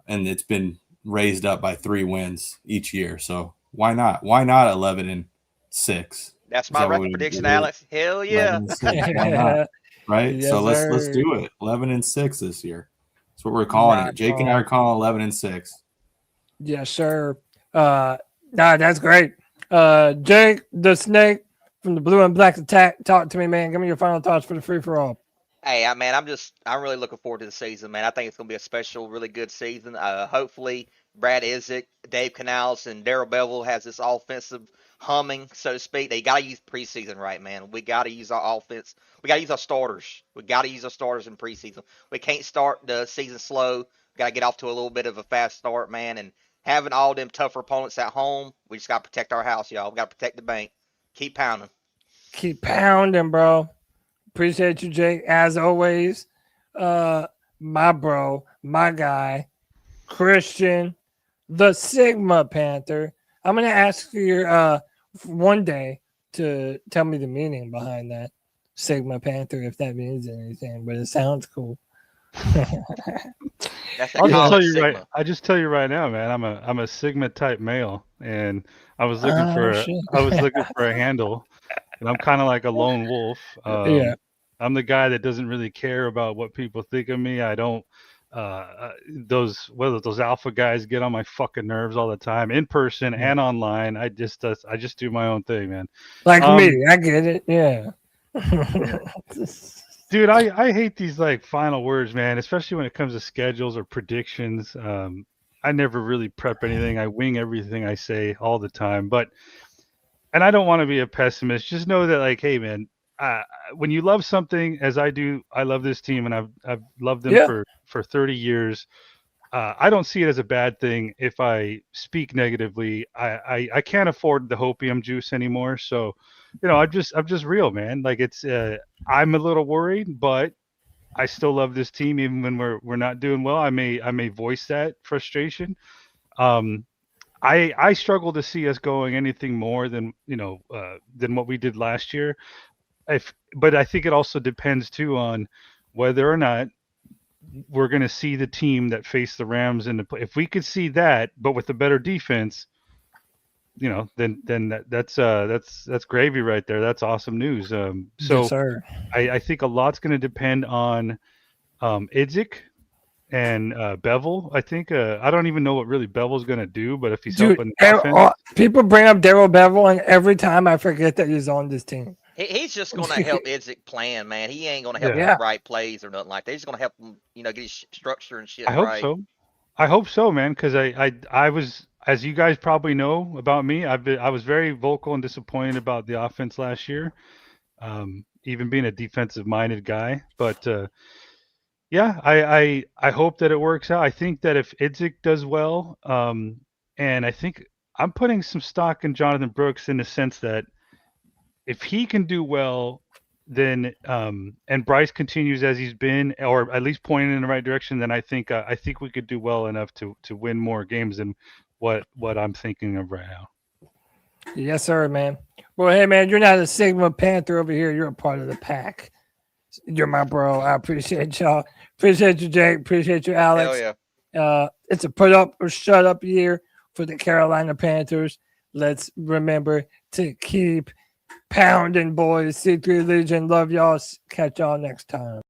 and it's been raised up by 3 wins each year. So why not? Why not 11-6? That's my record prediction, Alex. Hell yeah! 11-6. Why not? Right. Yes, so let's sir. do it. 11-6 this year. That's what we're calling it. Jake and I are calling 11-6. Yes, sir. That's great. Jake the Snake from the Blue and Black Attack. Talk to me, man. Give me your final thoughts for the free for all. Hey, man, I'm really looking forward to the season, man. I think it's going to be a special, really good season. Hopefully, Brad Isaac, Dave Canales, and Darrell Bevel has this offensive humming, so to speak. They got to use preseason right, man. We got to use our offense. We got to use our starters. We got to use our starters in preseason. We can't start the season slow. We got to get off to a little bit of a fast start, man. And having all them tougher opponents at home, we just got to protect our house, y'all. We got to protect the bank. Keep pounding. Keep pounding, bro. Appreciate you, Jake. As always, my bro, my guy, Christian, the Sigma Panther. I'm going to ask you one day to tell me the meaning behind that Sigma Panther, if that means anything, but it sounds cool. I just tell you right now, man. I'm a Sigma type male, and I was looking for a handle, and I'm kind of like a lone wolf. Yeah. I'm the guy that doesn't really care about what people think of me. I don't. Those alpha guys get on my fucking nerves all the time, in person and online. I just do my own thing, man. Like me, I get it. Yeah. Dude, I hate these like final words, man, especially when it comes to schedules or predictions. I never really prep anything. I wing everything I say all the time. And I don't want to be a pessimist. Just know that, like, hey, man, when you love something, as I do, I love this team, and I've loved them for 30 years. I don't see it as a bad thing if I speak negatively. I can't afford the hopium juice anymore, so I'm just real, man. Like it's I'm a little worried, but I still love this team even when we're not doing well. I may voice that frustration. I struggle to see us going anything more than what we did last year. But I think it also depends too on whether or not we're going to see the team that faced the Rams in the play. If we could see that, but with a better defense, then that's gravy right there. That's awesome news. So yes, sir. I think a lot's going to depend on Idzik and Bevel. I think I don't even know what really Bevel's going to do, but if he's helping the offense. People bring up Darrell Bevel, and every time I forget that he's on this team. He's just going to help Idzik plan, man. He ain't going to help him write plays or nothing like that. He's going to help him, get his structure and shit right. I hope so, man, because I was, as you guys probably know about me, I was very vocal and disappointed about the offense last year. even being a defensive-minded guy. But yeah, I hope that it works out. I think that if Idzik does well, and I think I'm putting some stock in Jonathan Brooks in the sense that if he can do well, then and Bryce continues as he's been, or at least pointing in the right direction, then I think we could do well enough to win more games than what I'm thinking of right now. Yes, sir, man. Well, hey, man, you're not a Sigma Panther over here. You're a part of the pack. You're my bro. I appreciate y'all. Appreciate you, Jake. Appreciate you, Alex. Hell yeah. It's a put up or shut up year for the Carolina Panthers. Let's remember to keep pounding, boys. C3 Legion. Love y'all. Catch y'all next time.